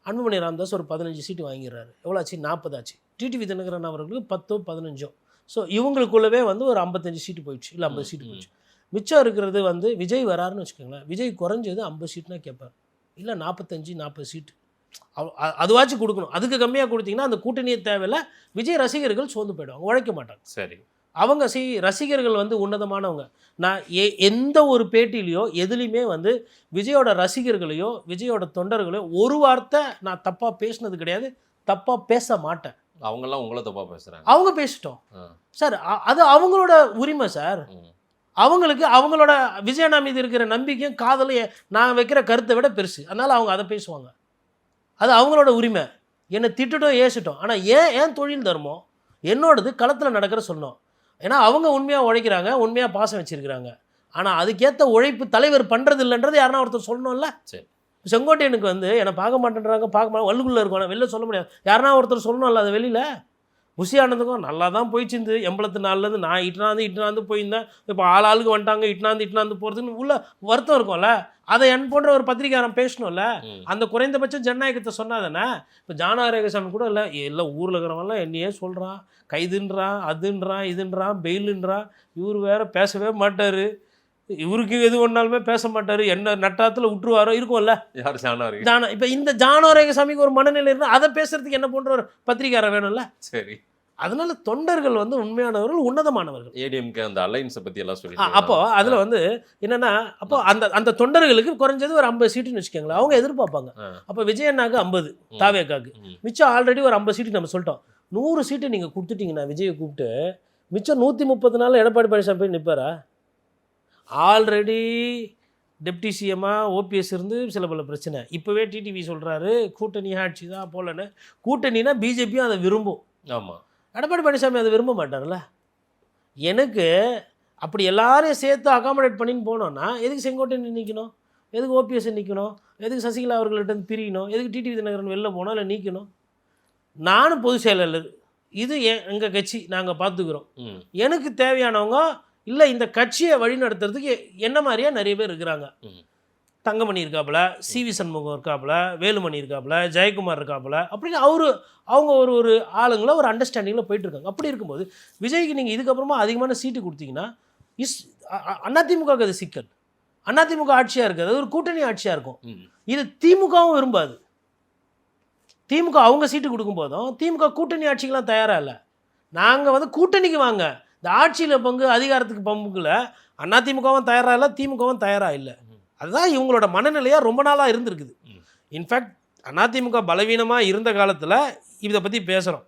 அன்புமணி ராமதாஸ் ஒரு 15 சீட்டு வாங்கிடுறாரு. எவ்வளோ ஆச்சு? 40 ஆச்சு. டிடிவி தினகரன் அவர்களுக்கு 10 15. ஸோ இவங்களுக்குள்ளவே வந்து ஒரு 55 சீட்டு போயிடுச்சு, இல்லை 50 சீட்டு போயிடுச்சு. மிச்சம் இருக்கிறது வந்து விஜய் வராருன்னு வச்சுக்கோங்களேன், விஜய் குறைஞ்சது 50 சீட்னா கேட்பார், இல்லை 45 40 சீட்டு அதுவாச்சும் கொடுக்கணும். அதுக்கு கம்மியாக கொடுத்தீங்கன்னா அந்த கூட்டணியே தேவையில்லை, விஜய் ரசிகர்கள் சோர்ந்து போயிடுவாங்க, உழைக்க மாட்டாங்க. சரி, அவங்க ரசிகர்கள் வந்து உன்னதமானவங்க. நான் எந்த ஒரு பேட்டியிலையோ எதுலேயுமே வந்து விஜயோட ரசிகர்களையோ விஜயோட தொண்டர்களையோ ஒரு வார்த்தை நான் தப்பாக பேசினது கிடையாது, தப்பாக பேச மாட்டேன். அவங்கெல்லாம் உங்களை தப்பாக பேசுகிறாங்க. அவங்க பேசிட்டோம் சார், அது அவங்களோட உரிமை சார். அவங்களுக்கு அவங்களோட விஜயண்ணா மீது இருக்கிற நம்பிக்கையும் காதலும் நான் வைக்கிற கருத்தை விட பெருசு. அதனால் அவங்க அதை பேசுவாங்க, அது அவங்களோட உரிமை. என்னை திட்டுட்டோம் ஏசிட்டோம், ஆனால் ஏன் தொழில் தர்மம் என்னோடது களத்தில் நடக்கிற சொன்னோம். ஏன்னா அவங்க உண்மையாக உழைக்கிறாங்க, உண்மையாக பாசம் வச்சுருக்கிறாங்க. ஆனால் அதுக்கேற்ற உழைப்பு தலைவர் பண்ணுறது இல்லைன்றது யாருன்னா ஒருத்தர் சொல்லணும்ல. சரி, செங்கோட்டையனுக்கு வந்து என்னை பார்க்க மாட்டேன்றாங்க, பார்க்க மாட்டேன், வள்ளுக்குள்ளே இருக்கும், வெளில சொல்ல முடியாது. யாருன்னா ஒருத்தர் சொல்லணும்ல அதை வெளியில். புஷி ஆனந்துக்கும் நல்லா தான் போயிடுச்சு. 84லேருந்து நான் இட்டுனாந்து போயிருந்தேன். இப்போ ஆளுக்கு வந்துட்டாங்க, இட்டுனாந்து போகிறதுன்னு உள்ள வருத்தம் இருக்கும்ல. அதை என் போன்ற ஒரு பத்திரிக்காரன் பேசணும்ல. அந்த குறைந்தபட்சம் ஜனநாயகத்தை சொன்னாதானே. இப்போ ஜானாரேகசாமி கூட இல்லை, எல்லாம் ஊரில் இருக்கிறவங்களாம் என்னையே சொல்கிறான், கைதுன்றான், அதுன்றான், இதுன்றான், பெயிலுன்றான். இவர் வேற பேசவே மாட்டார், இவருக்கு எது ஒன்றாலுமே பேச மாட்டார், என்ன நட்டாத்தில் விட்டுருவாரோ இருக்கும்ல. யார் ஜானாரி? இப்போ இந்த ஜானாரேகசாமிக்கு ஒரு மனநிலை இருந்தால் அதை பேசுறதுக்கு என்ன போன்ற ஒரு பத்திரிக்காரன் வேணும்ல. சரி, அதனால தொண்டர்கள் வந்து உண்மையானவர்கள், உன்னதமானவர்கள். ஏடிஎம்கே அந்த அலைன்ஸை பற்றி எல்லாம் சொல்லி அப்போ அதில் வந்து என்னன்னா, அப்போ அந்த தொண்டர்களுக்கு குறைஞ்சது ஒரு 50 சீட்டுன்னு வச்சுக்கோங்களேன், அவங்க எதிர்பார்ப்பாங்க. அப்போ விஜயண்ணாக்கு 50, தாவேக்காக்கு மிச்சம் ஆல்ரெடி ஒரு 50 சீட்டு நம்ம சொல்லிட்டோம். 100 சீட்டு நீங்கள் கொடுத்துட்டீங்கன்னா விஜயை கூப்பிட்டு மிச்சம் 130 நாள் எடப்பாடி பழனிசாமி போய் நிற்பாரா? ஆல்ரெடி டெப்டி சிஎம்மாக ஓபிஎஸ் இருந்து சில பல பிரச்சனை. இப்போவே டிடிவி சொல்கிறாரு கூட்டணி ஆட்சி தான் போலன்னு. கூட்டணினா பிஜேபியும் அதை விரும்பும். ஆமாம், எடப்பாடி பழனிசாமி அதை விரும்ப மாட்டார்ல. எனக்கு அப்படி எல்லாரையும் சேர்த்து அகாமடேட் பண்ணின்னு போனோன்னா எதுக்கு செங்கோட்டையன் நிற்கணும், எதுக்கு ஓபிஎஸ் நிற்கணும், எதுக்கு சசிகலா அவர்கள்ட்ட பிரியணும், எதுக்கு டிடிவி தினகரன் வெளில போனோம் இல்லை நீக்கணும்? நானும் பொதுச் செயலாளர், இது எங்கள் கட்சி, நாங்கள் பார்த்துக்குறோம். எனக்கு தேவையானவங்க இல்லை இந்த கட்சியை வழி நடத்துறதுக்கு என்ன மாதிரியா நிறைய பேர் இருக்கிறாங்க. தங்கமணி இருக்காப்புல, சிவி சண்முகம் இருக்காப்புல, வேலுமணி இருக்காப்புல, ஜெயக்குமார் இருக்காப்புல, அப்படின்னு அவங்க ஒரு ஆளுங்களை ஒரு அண்டர்ஸ்டாண்டிங்கில் போயிட்டுருக்காங்க. அப்படி இருக்கும்போது விஜய்க்கு நீங்கள் இதுக்கப்புறமா அதிகமான சீட்டு கொடுத்தீங்கன்னா அதிமுக அது சிக்கல். அதிமுக ஆட்சியாக இருக்குது, அது ஒரு கூட்டணி ஆட்சியாக இருக்கும். இது திமுகவும் விரும்பாது. திமுக அவங்க சீட்டு கொடுக்கும் போதும் திமுக கூட்டணி ஆட்சிக்கெலாம் தயாராக இல்லை. நாங்கள் வந்து கூட்டணிக்கு வாங்க, இந்த ஆட்சியில் பங்கு அதிகாரத்துக்கு பங்குல அதிமுகவும் தயாராக இல்லை, திமுகவும் தயாராக இல்லை. அதுதான் இவங்களோட மனநிலையாக ரொம்ப நாளாக இருந்திருக்குது. இன்ஃபேக்ட் அதிமுக பலவீனமாக இருந்த காலத்தில் இதை பற்றி பேசுகிறோம்.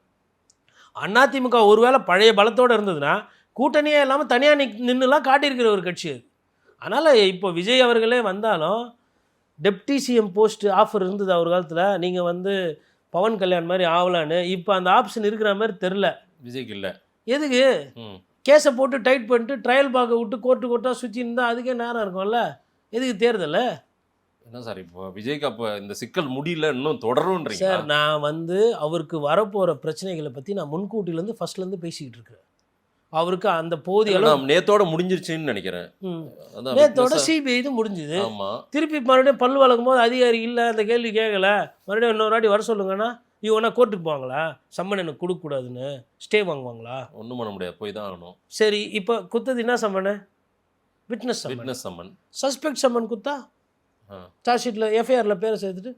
அதிமுக ஒருவேளை பழைய பலத்தோடு இருந்ததுன்னா கூட்டணியே இல்லாமல் தனியாக நின்றுலாம் காட்டியிருக்கிற ஒரு கட்சி அது. அதனால் இப்போ விஜய் அவர்களே வந்தாலும் டெப்டி சிஎம் போஸ்ட் ஆஃபர் இருந்தது அவர் காலத்தில். நீங்கள் வந்து பவன் கல்யாண் மாதிரி ஆகலான்னு. இப்போ அந்த ஆப்ஷன் இருக்கிற மாதிரி தெரில விஜய்க்கு. இல்லை எதுக்கு கேஸை போட்டு டைட் பண்ணிட்டு ட்ரையல் பார்க்க விட்டு கோர்ட்டாக சுற்றி இருந்தால் அதுக்கே நேரம் இருக்கும்ல. எதுக்கு தேர்தல்? என்ன சார் இப்போ விஜய்க்கு அப்போ இந்த சிக்கல் முடியல, இன்னும் தொடரும்ன்றீங்க சார்? நான் வந்து அவருக்கு வரப்போகிற பிரச்சனைகளை பற்றி நான் முன்கூட்டிலேருந்து ஃபர்ஸ்ட்லேருந்து பேசிக்கிட்டு இருக்கிறேன். அவருக்கு அந்த போதிய நேத்தோட முடிஞ்சிருச்சுன்னு நினைக்கிறேன். நேத்தோட சிபிஐ இது முடிஞ்சுது. திருப்பி மறுபடியும் பல்லு வளர்க்கும் போது அதிகாரி இல்லை, அந்த கேள்வி கேட்கல, மறுபடியும் இன்னொரு வாட்டி வர சொல்லுங்கன்னா இவனா கோர்ட்டுக்கு போவாங்களா? சம்மன் எனக்கு கொடுக்கக்கூடாதுன்னு ஸ்டே வாங்குவாங்களா? ஒன்றும் பண்ண முடியாது, போய் தான் ஆகணும். சரி, இப்போ குத்தது என்ன summon? Witness summon. Suspect summon குத்தா சார்ஜ் ஷீட்டில் எஃப்ஐஆரில் பேரை சேர்த்துட்டு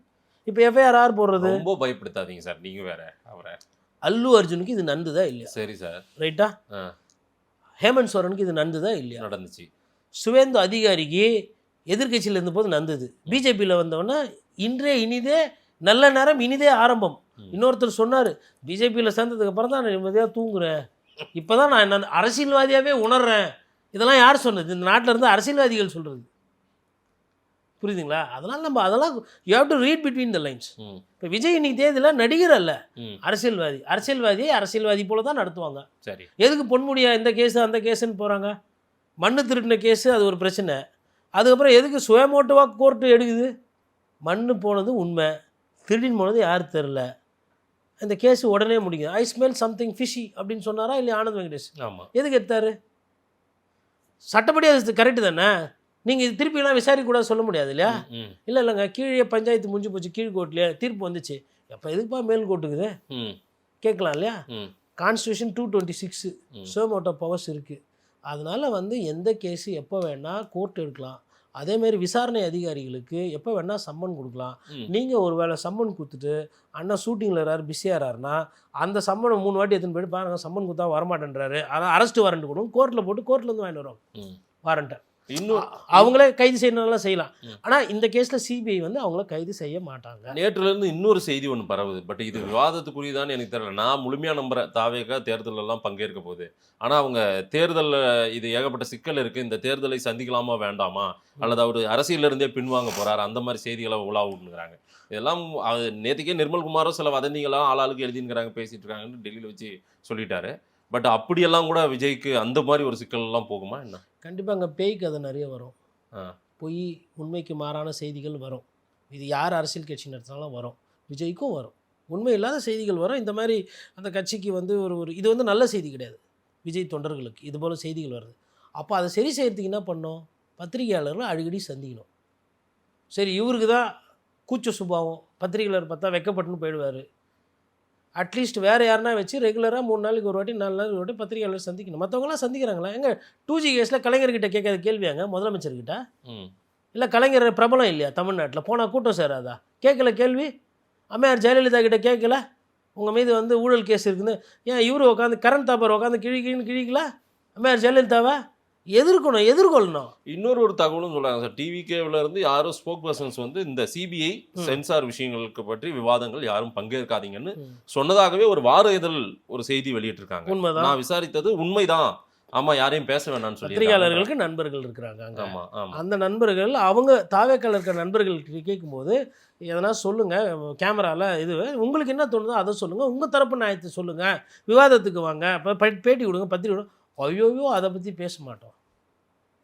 இப்போ எஃப்ஐஆர் யார் போடுறது? ரொம்ப பயப்படுத்தாதீங்க சார், நீங்கள் வேற. அவரை அல்லு அர்ஜுனுக்கு இது நந்துதா இல்லையா? சரி சார், ரைட்டா? ஹேமந்த் சோரனுக்கு இது நந்துதா இல்லையா? நடந்துச்சு. சுவேந்து அதிகாரிக்கு எதிர்கட்சியில் இருந்தபோது நந்தது. பிஜேபியில் வந்தவொன்னே இன்றே இனிதே நல்ல நேரம் இனிதே ஆரம்பம். இன்னொருத்தர் சொன்னார், பிஜேபியில் சேர்ந்ததுக்கு அப்புறம் தான் நான் நிம்மதியாக தூங்குறேன், இப்போ தான் நான் அரசியல்வாதியாகவே உணர்றேன். இதெல்லாம் யார் சொன்னது? இந்த நாட்டில் இருந்து அரசியல்வாதிகள் சொல்கிறது. புரியுதுங்களா? அதனால் அதெல்லாம் you have to read between the lines. இப்போ விஜய் இன்னைக்கு தேதியில் நடிகர் அல்ல, அரசியல்வாதியை அரசியல்வாதி போல தான் நடத்துவாங்க. சரி, எதுக்கு பொன்முடியா இந்த கேஸு அந்த கேஸுன்னு போகிறாங்க? மண்ணு திருடின கேஸு அது ஒரு பிரச்சனை. அதுக்கப்புறம் எதுக்கு சுயமோட்டோவாக கோர்ட்டு எடுக்குது? மண்ணு போனது உண்மை, திருடின்னு போனது யார் தெரில, இந்த கேஸு உடனே முடிக்குது. ஐ ஸ்மெல் சம்திங் ஃபிஷி அப்படின்னு சொன்னாரா இல்லையா ஆனந்த் வெங்கடேஷ்? ஆமாம். எதுக்கு எடுத்தார்? சட்டப்படி அது கரெக்டு தானே? நீங்கள் இது திருப்பிலாம் விசாரிக்கக்கூடாது சொல்ல முடியாது இல்லையா? இல்லைங்க, கீழே பஞ்சாயத்து முடிஞ்சு போச்சு, கீழ்கோர்ட்லேயே தீர்ப்பு வந்துச்சு, எப்போ எதுக்குப்பா மேல் கோர்ட்டுக்குது கேட்கலாம் இல்லையா? கான்ஸ்டியூஷன் 226 சுயமோட்டோ பவர்ஸ் இருக்குது. அதனால் வந்து எந்த கேஸு எப்போ வேணால் கோர்ட் எடுக்கலாம். அதேமாரி விசாரணை அதிகாரிகளுக்கு எப்போ வேணால் சம்மன் கொடுக்கலாம். நீங்கள் ஒரு வேளை சம்மன் கொடுத்துட்டு அண்ணா ஷூட்டிங்கில் இருக்காரு பிஸியாக இருறாருன்னா அந்த சம்மனை 3 வாட்டி எடுத்துன்னு போய்ட்டு பாருங்கள் சம்மன் கொடுத்தா வரமாட்டேன்றாரு, அதான் அரெஸ்ட் வாரண்ட் கொடுக்கும், கோர்ட்டில் போட்டு கோர்ட்லேருந்து வாங்கிட்டு வருவாங்க வாரண்ட்டை. இன்னும் அவங்களே கைது செய்யணும்லாம் செய்யலாம். ஆனால் இந்த கேஸில் சிபிஐ வந்து அவங்கள கைது செய்ய மாட்டாங்க. நேற்றுலேருந்து இன்னொரு செய்தி ஒன்று பரவுது. பட் இது விவாதத்துக்குரியதான்னு எனக்கு தெரியல. நான் முழுமையாக நம்புகிறேன் தாவேகா தேர்தலெல்லாம் பங்கேற்க போகுது. ஆனால் அவங்க தேர்தலில் இது ஏகப்பட்ட சிக்கல் இருக்குது, இந்த தேர்தலை சந்திக்கலாமா வேண்டாமா, அல்லது அவர் அரசியலிருந்தே பின்வாங்க போகிறார், அந்த மாதிரி செய்திகளை உலாவுங்கிறாங்க. இதெல்லாம் நேற்றுக்கே நிர்மல்குமாரோ சில வதந்திகளாம் ஆளாளுக்கு எழுதினுங்கிறாங்க, பேசிகிட்டு இருக்காங்கன்னு டெல்லியில் வச்சு சொல்லிட்டாரு. பட் அப்படியெல்லாம் கூட விஜய்க்கு அந்த மாதிரி ஒரு சிக்கல்லாம் போகுமா என்ன? கண்டிப்பாக அங்கே பேய் கதை நிறைய வரும், பொய் உண்மைக்கு மாறான செய்திகள் வரும். இது யார் அரசியல் கட்சி நடத்தினாலும் வரும், விஜய்க்கும் வரும், உண்மை இல்லாத செய்திகள் வரும். இந்த மாதிரி அந்த கட்சிக்கு வந்து ஒரு இது வந்து நல்ல செய்தி கிடையாது விஜய் தொண்டர்களுக்கு, இது போல் செய்திகள் வருது. அப்போ அதை சரி செய்கிறதுக்கு என்ன பண்ணோம், பத்திரிகையாளர்கள் அடிக்கடி சந்திக்கணும். சரி இவருக்கு தான் கூச்ச சுபாவம், பத்திரிகையாளர் பார்த்தா வெக்கப்பட்டுன்னு போயிடுவார், அட்லீஸ்ட் வேறு யாருனா வச்சு ரெகுலராக 3 நாளைக்கு ஒரு வாட்டி 4 நாளைக்கு ஒரு வாட்டி பத்திரிகையாளர் சந்திக்கணும். மற்றவங்களாம் சந்திக்கிறாங்களா? எங்க 2G கேஸில் கலைஞர்கிட்ட கேட்காத கேள்வியாங்க முதலமைச்சர்கிட்ட? இல்லை கலைஞர் பிரபலம் இல்லையா தமிழ்நாட்டில்? போனால் கூட்டம் சேராதா? கேட்கல கேள்வி? அம்மையார் ஜெயலலிதா கிட்ட கேட்கல உங்கள் மீது வந்து ஊழல் கேஸ் இருக்குன்னு? ஏன் இவரு உட்காந்து கரண் தாப்பர் உட்காந்து கிழிக்கல அம்மையார் ஜெயலலிதாவை? எதிர்கொள்ளணும். இன்னொரு தகவலும் சொல்றாங்க சார், டிவிகேவில் இருந்து யாரும் ஸ்போக் பர்சன்ஸ் வந்து இந்த சிபிஐ சென்சார் விஷயங்களுக்கு பற்றி விவாதங்கள் யாரும் பங்கேற்காதீங்கன்னு சொன்னதாகவே ஒரு வார இதழ் ஒரு செய்தி வெளியிட்டிருக்காங்க. உண்மைதான், நான் விசாரித்தது உண்மைதான். ஆமா, யாரையும் பேச வேண்டாம்னு சொல்லி பத்திரிகையாளர்களுக்கு நண்பர்கள் இருக்கிறாங்க. அந்த நண்பர்கள் அவங்க தாவேக்கால இருக்கிற நண்பர்கள் கேட்கும்போது எதனா சொல்லுங்கள் கேமராவில், இது உங்களுக்கு என்ன தோணுதோ அதை சொல்லுங்கள், உங்கள் தரப்பு நியாயத்தை சொல்லுங்கள், விவாதத்துக்கு வாங்க, இப்போ பேட்டி கொடுங்க, பத்திரிகை கொடுங்க. ஐயோயோ அதை பற்றி பேச மாட்டோம்,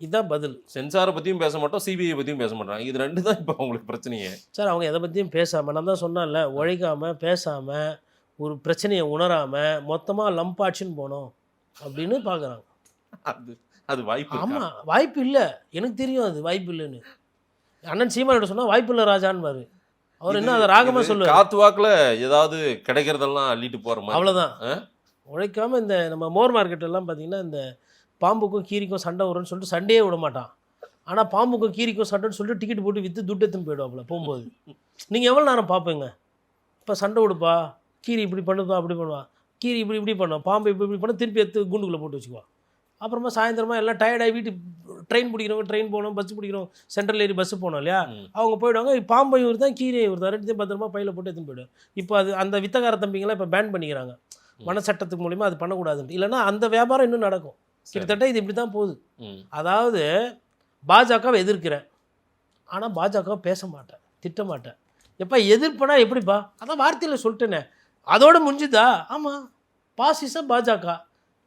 இதுதான் பதில். சென்சாரை பற்றியும் பேச மாட்டோம், சிபிஐ பற்றியும் பேச மாட்டாங்க. இது 2 தான் இப்போ அவங்களுக்கு பிரச்சனையே சார். அவங்க எதை பற்றியும் பேசாமல், நான் தான் சொன்னால, உழைக்காமல் பேசாமல் ஒரு பிரச்சனையை உணராமல் மொத்தமாக லம்பாட்சின்னு போனோம் அப்படின்னு பார்க்குறாங்க. அது வாய்ப்பு? ஆமாம், வாய்ப்பு இல்லை, எனக்கு தெரியும் அது வாய்ப்பு இல்லைன்னு. அண்ணன் சீமானிட்ட சொன்னால் வாய்ப்பு இல்லை ராஜான்னு அவர் என்ன அதை ராகமாக சொல்லுவார். காத்து வாக்கில் ஏதாவது கிடைக்கிறதெல்லாம் அள்ளிட்டு போகிற மாதிரி, அவ்வளோதான். உழைக்காமல் இந்த நம்ம மோர் மார்க்கெட்டெல்லாம் பார்த்தீங்கன்னா இந்த பாம்புக்கும் கீரிக்கும் சண்டை வரும்னு சொல்லிட்டு சண்டையே விட மாட்டான். ஆனால் பாம்புக்கும் கீரிக்கும் சண்டைன்னு சொல்லிட்டு டிக்கெட் போட்டு விற்று துட்டு எடுத்துன்னு போயிடுவாப்புல போகும்போது. நீங்கள் எவ்வளோ நேரம் பார்ப்பீங்க? இப்போ சண்டை விடுப்பா, கீரி இப்படி பண்ணுப்பா, அப்படி பண்ணுவான், கீரி இப்படி பண்ணுவான், பாம்பு இப்படி பண்ண திருப்பி எடுத்து குண்டுக்குள்ளே போட்டு வச்சுக்குவான். அப்புறமா சாயந்தரமாக எல்லாம் டயர்டாகி வீட்டுக்கு ட்ரெயின் பிடிக்கிறவங்க ட்ரெயின் போகணும், பஸ் பிடிக்கிறோம், சென்ட்ரல் ஏறி பஸ்ஸு போனோம் இல்லையா, அவங்க போயிடுவாங்க. பாம்பை இவர் தான் கீரியை இவர் தான் 2 பத்திரமா பையில் போட்டு எடுத்துன்னு போயிடுவார். இப்போ அது அந்த வித்தகார தம்பிங்களாம் இப்போ பேன் பண்ணிக்கிறாங்க மனச்சட்டத்துக்கு மூலிமா, அது பண்ணக்கூடாதுன்ட்டு. இல்லைன்னா அந்த வியாபாரம் இன்னும் நடக்கும். கிட்டத்தட்ட இது இப்படி தான் போகுது. அதாவது பாஜகவை எதிர்க்கிறேன், ஆனால் பாஜகவை பேச மாட்டேன், திட்ட மாட்டேன். எப்போ எதிர்ப்பனா எப்படிப்பா, அதான் வார்த்தையில் சொல்லிட்டேனே, அதோட முடிஞ்சுதா? ஆமாம், பாசிச பாஜக,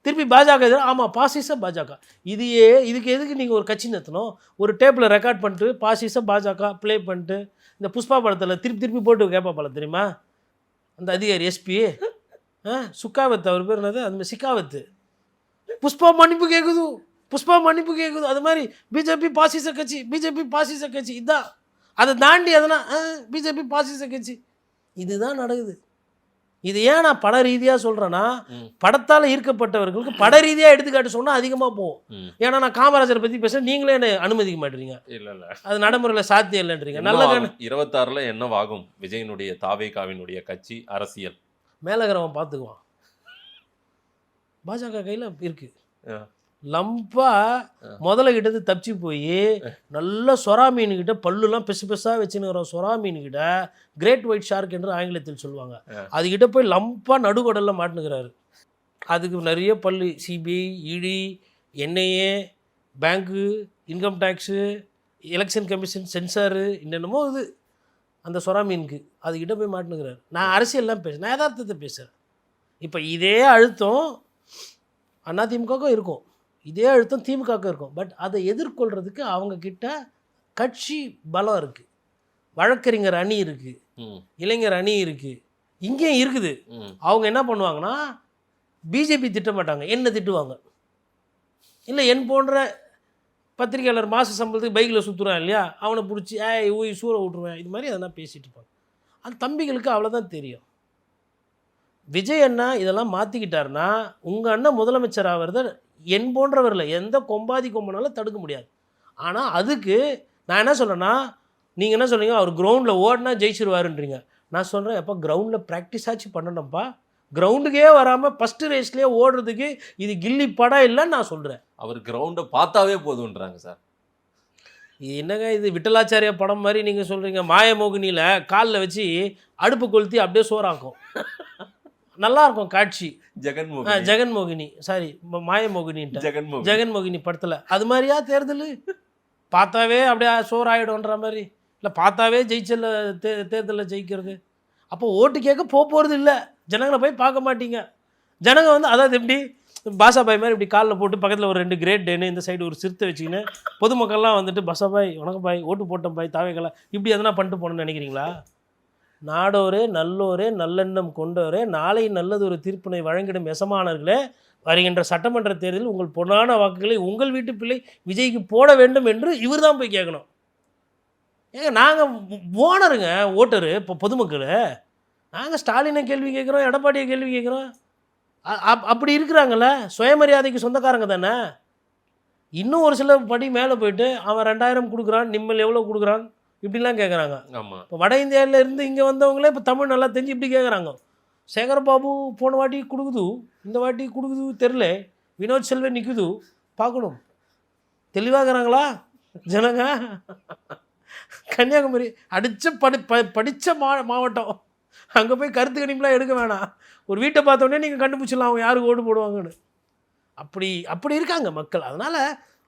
திருப்பி பாஜக எதிராக, ஆமாம் பாசிச பாஜக. இதுக்கு எதுக்கு நீங்கள் ஒரு கட்சி நடத்தணும்? ஒரு டேப்பில் ரெக்கார்ட் பண்ணிட்டு பாசிச பாஜக ப்ளே பண்ணிட்டு இந்த புஷ்பா படத்தில் திருப்பி போட்டு கேட்பாப்பால தெரியுமா அந்த அதிகாரி எஸ்பி சுக்காவத்து, அவர் பேர் என்னது, அதுமாதிரி சிக்காவத்து, புஷ்பா மன்னிப்பு கேட்குது, அது மாதிரி பிஜேபி பாசிச கட்சி, இதுதான். அதை தாண்டி அதெல்லாம் பிஜேபி பாசிச கட்சி, இதுதான் நடக்குது. இது ஏன் நான் பட ரீதியாக சொல்கிறேன்னா, படத்தால் ஈர்க்கப்பட்டவர்களுக்கு பட ரீதியாக எடுத்துக்காட்டு சொன்னால் அதிகமாக போகும். ஏன்னா நான் காமராஜரை பற்றி பேசுகிறேன், நீங்களே என்ன அனுமதிக்க மாட்டீங்க. இல்லை அது நடைமுறையில் சாத்தியம் இல்லைன்றீங்க. நல்ல 26 என்னவாகும் விஜயனுடைய தாவேகாவினுடைய கட்சி அரசியல்? மேலகரவன் பார்த்துக்குவான், பாஜக கையில் இருக்குது. லம்பா முதல்ல கிட்டது தப்பிச்சு போய் நல்ல சொரா மீன்கிட்ட பல்லுலாம் பெருசாக வச்சுன்னு சொரா மீன்கிட்ட, கிரேட் ஒயிட் ஷார்க் என்று ஆங்கிலத்தில் சொல்லுவாங்க, அதுக்கிட்ட போய் லம்பா நடுக்கடலில் மாட்டுனுக்கிறாரு. அதுக்கு நிறைய பல்லு, CBI, ED, NIA, bank, income tax, election commission, censor, என்னென்னமோ இது அந்த சொரா மீனுக்கு, அதுக்கிட்ட போய் மாட்டுனுக்கிறாரு. நான் அரசியல்லாம் பேசுகிறேன், நான் யதார்த்தத்தை பேசுகிறேன். இப்போ இதே அழுத்தம் அதிமுகவுக்கும் இருக்கும், இதே அழுத்தம் திமுகவுக்கும் இருக்கும். பட் அதை எதிர்கொள்கிறதுக்கு அவங்கக்கிட்ட கட்சி பலம் இருக்குது, வழக்கறிஞர் அணி இருக்குது, இளைஞர் அணி இருக்குது, இங்கேயும் இருக்குது. அவங்க என்ன பண்ணுவாங்கன்னா, பிஜேபி திட்ட மாட்டாங்க, என்ன திட்டுவாங்க. இல்லை என் போன்ற பத்திரிகையாளர் மாத சம்பளத்துக்கு பைக்கில் சுற்றுறான் இல்லையா, அவனை பிடிச்சி ஊய் சூற விட்ருவேன், இது மாதிரி அதெல்லாம் பேசிகிட்டு இருப்பாங்க. அந்த தம்பிகளுக்கு அவ்வளோதான் தெரியும். விஜய் அண்ணா இதெல்லாம் மாற்றிக்கிட்டாருன்னா உங்கள் அண்ணன் முதலமைச்சர் ஆகிறத என் போன்றவரில் எந்த கொம்பாதி கொம்பனாலும் தடுக்க முடியாது. ஆனால் அதுக்கு நான் என்ன சொல்கிறேன்னா, நீங்கள் என்ன சொல்கிறீங்க, அவர் கிரவுண்டில் ஓடினா ஜெயிச்சிருவாருன்றீங்க. நான் சொல்கிறேன், எப்போ கிரவுண்டில் ப்ராக்டிஸ் ஆச்சு பண்ணணும்ப்பா. கிரவுண்டுக்கே வராமல் ஃபஸ்ட்டு ரேஸ்லேயே ஓடுறதுக்கு இது கில்லி படம் இல்லைன்னு நான் சொல்கிறேன். அவர் கிரவுண்டை பார்த்தாவே போதுன்றாங்க சார். இது என்னங்க இது விட்டலாச்சாரியா படம் மாதிரி நீங்கள் சொல்கிறீங்க. மாயமோகினியில் காலில் வச்சு அடுப்பு கொளுத்தி அப்படியே சோறாக்கும். நல்லாயிருக்கும் காட்சி. ஜெகன்மோகினி சாரி மாயமோகினின்ட்டு ஜெகன்மோகினி படத்தில் அது மாதிரியா தேர்தல் பார்த்தாவே அப்படியே சோறாயிடும்ன்ற மாதிரி, இல்லை பார்த்தாவே ஜெயிச்சல தேர்தலில் ஜெயிக்கிறது. அப்போ ஓட்டு கேட்க போகிறது இல்லை, ஜனங்களை போய் பார்க்க மாட்டீங்க. ஜனங்க வந்து அதாவது எப்படி பாஷாபாய் மாதிரி இப்படி காலில் போட்டு பக்கத்தில் ஒரு 2 கிரேட் டேன்னு இந்த சைடு ஒரு சிறுத்தை வச்சுக்கின்னு பொதுமக்கள்லாம் வந்துட்டு பாஷாபாய் வணக்கம் பாய் ஓட்டு போட்டோம் பாய் தாவேக்கலாம் இப்படி எதனா பண்ணிட்டு போகணுன்னு நினைக்கிறீங்களா? நாடோரே நல்லோரே நல்லெண்ணம் கொண்டோரே நாளை நல்லது ஒரு தீர்ப்பினை வழங்கிடும் எசமானர்களே, வருகின்ற சட்டமன்ற தேர்தலில் உங்கள் பொன்னான வாக்குகளை உங்கள் வீட்டு பிள்ளை விஜய்க்கு போட வேண்டும் என்று இவர் தான் போய் கேட்கணும். ஏங்க நாங்கள் ஓனருங்க, ஓட்டரு. இப்போ பொதுமக்கள் நாங்கள் ஸ்டாலினை கேள்வி கேட்குறோம், எடப்பாடியை கேள்வி கேட்குறோம். அப்படி இருக்கிறாங்கல்ல, சுயமரியாதைக்கு சொந்தக்காரங்க தானே. இன்னும் ஒரு சில படி மேலே போயிட்டு அவன் 2000 கொடுக்குறான், நிம்மல் எவ்வளோ கொடுக்குறான் இப்படிலாம் கேட்குறாங்க. ஆமாம். இப்போ வட இந்தியாவில் இருந்து இங்கே வந்தவங்களே இப்போ தமிழ் நல்லா தெரிஞ்சு இப்படி கேட்குறாங்க. சேகர்பாபு போன வாட்டி கொடுக்குது, இந்த வாட்டி கொடுக்குது தெரில, வினோத் செல்வன் நிற்குது, பார்க்கணும். தெளிவாகிறாங்களா ஜனங்க? கன்னியாகுமரி அடித்த படித்த மாவட்டம், அங்கே போய் கருத்து கணிப்புலாம் எடுக்க வேணாம். ஒரு வீட்டை பார்த்தோன்னே நீங்கள் கண்டுபிடிச்சிடலாம் அவங்க யாருக்கு ஓட்டு போடுவாங்கன்னு. அப்படி இருக்காங்க மக்கள். அதனால்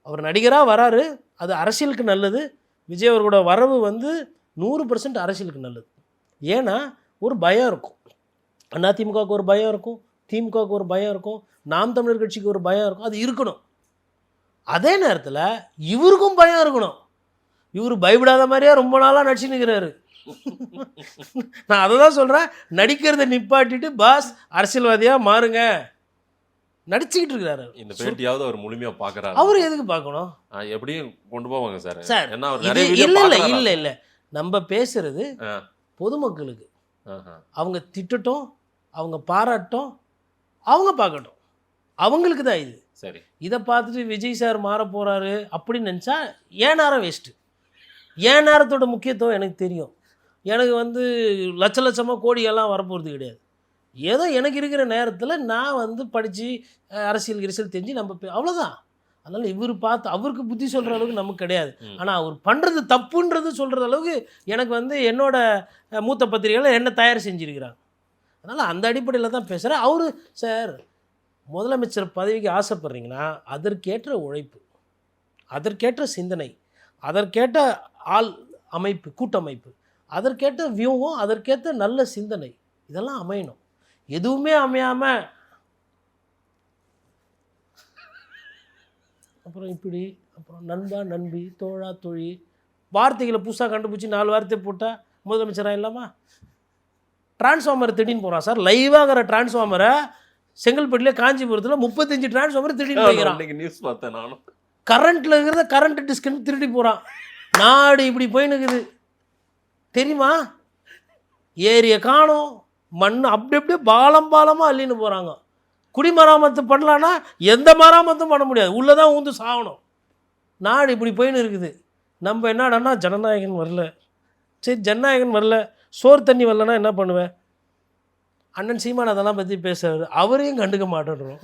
அவர் நடிகராக வராரு, அது அரசியலுக்கு நல்லது. விஜய் அவர்களோட வரவு வந்து 100% அரசியலுக்கு நல்லது. ஏன்னா ஒரு பயம் இருக்கும், அதிமுகவுக்கு ஒரு பயம் இருக்கும், திமுகவுக்கு ஒரு பயம் இருக்கும், நாம் தமிழர் கட்சிக்கு ஒரு பயம் இருக்கும். அது இருக்கணும். அதே நேரத்தில் இவருக்கும் பயம் இருக்கணும். இவர் பயப்படாத மாதிரியே ரொம்ப நாளாக நடிச்சு நிற்கிறாரு. நான் அதை தான் சொல்கிறேன், நடிக்கிறத நிப்பாட்டிட்டு பாஸ் அரசியல்வாதியாக மாறுங்க நடிச்சுக்கிட்டு இருக்கிறாரு. இந்த பேட்டியாவது அவர் முழுமையாக பார்க்குறாரு. அவர் எதுக்கு பார்க்கணும்? எப்படியும் கொண்டு போவாங்க சார். சார் இல்லை நம்ம பேசுறது பொதுமக்களுக்கு. அவங்க திட்டட்டும், அவங்க பாராட்டும், அவங்க பார்க்கட்டும், அவங்களுக்கு தான் இது. சரி, இதை பார்த்துட்டு விஜய் சார் மாற போகிறாரு அப்படின்னு நினச்சா ஏன் நேரம் வேஸ்ட்டு. ஏன் நேரத்தோட முக்கியத்துவம் எனக்கு தெரியும். எனக்கு வந்து லட்சமாக கோடியெல்லாம் வரப்போகிறது கிடையாது. ஏதோ எனக்கு இருக்கிற நேரத்தில் நான் வந்து படித்து அரசியல் தெரிஞ்சு நம்ம அவ்வளோதான். அதனால் இவர் பார்த்து அவருக்கு புத்தி சொல்கிற அளவுக்கு நமக்கு கிடையாது. ஆனால் அவர் பண்ணுறது தப்புன்றது சொல்கிற அளவுக்கு எனக்கு வந்து என்னோட மூத்த பத்திரிகைகள் என்ன தயார் செஞ்சுருக்கிறாங்க. அதனால் அந்த அடிப்படையில் தான் பேசுகிறேன். அவர் சார் முதலமைச்சர் பதவிக்கு ஆசைப்படுறீங்கன்னா அதற்கேற்ற உழைப்பு, அதற்கேற்ற சிந்தனை, அதற்கேற்ற ஆள் அமைப்பு, கூட்டமைப்பு, அதற்கேற்ற வியூகம், அதற்கேற்ற நல்ல சிந்தனை, இதெல்லாம் அமையணும். எதுவுமே அமையாமல் அப்புறம் இப்படி அப்புறம் நண்பா நண்பி தோழா தொழி வார்த்தைகளை புதுசாக கண்டுபிடிச்சி 4 வார்த்தை போட்டால் முதலமைச்சராக இல்லாமா? டிரான்ஸ்ஃபார்மர் திடீர்னு போகிறான் சார். லைவாகிற டிரான்ஸ்ஃபார்மரை செங்கல்பட்டுல காஞ்சிபுரத்தில் 35 டிரான்ஸ்ஃபார்மர் திடீர்னு போய்க்கிறான். நியூஸ் பார்த்தேன் நானும். கரண்ட்டில் இருக்கிறத கரண்ட் டிஸ்கனெக்ட் திருடி போகிறான். நாடு இப்படி போயின்னு இருக்குது தெரியுமா? ஏரியை காணும், மண் அப்படி அப்படியே பாலமாக அள்ளின்னு போகிறாங்க. குடிமராமத்து பண்ணலான்னா எந்த மராமத்தும் பண்ண முடியாது, உள்ளே தான் ஊந்து சாகணும். நாடு இப்படி போயின்னு இருக்குது. நம்ம என்னடான்னா ஜனநாயகன் வரல, சரி ஜனநாயகன் வரல, சோறு தண்ணி வரலன்னா என்ன பண்ணுவேன்? அண்ணன் சீமான் அதெல்லாம் பற்றி பேசுறாரு, அவரையும் கண்டுக்க மாட்டேன்றோம்.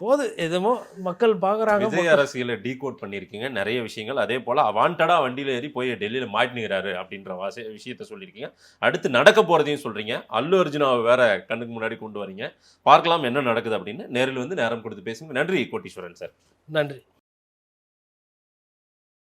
போது எதுமோ மக்கள் பார்க்குறாங்க. விஜய் அரசியலை டீகோட் பண்ணியிருக்கீங்க நிறைய விஷயங்கள். அதே போல் அவான்டடாக வண்டியில் ஏறி போய் டெல்லியில் மாட்டினுகிறாரு அப்படின்ற விஷயத்த சொல்லியிருக்கீங்க. அடுத்து நடக்க போகிறதையும் சொல்கிறீங்க. அல்லு அர்ஜுனாவை வேற கண்ணுக்கு முன்னாடி கொண்டு வரீங்க. பார்க்கலாம் என்ன நடக்குது அப்படின்னு. நேரில் வந்து நேரம் கொடுத்து பேசுங்க. நன்றி கோட்டீஸ்வரன் சார். நன்றி.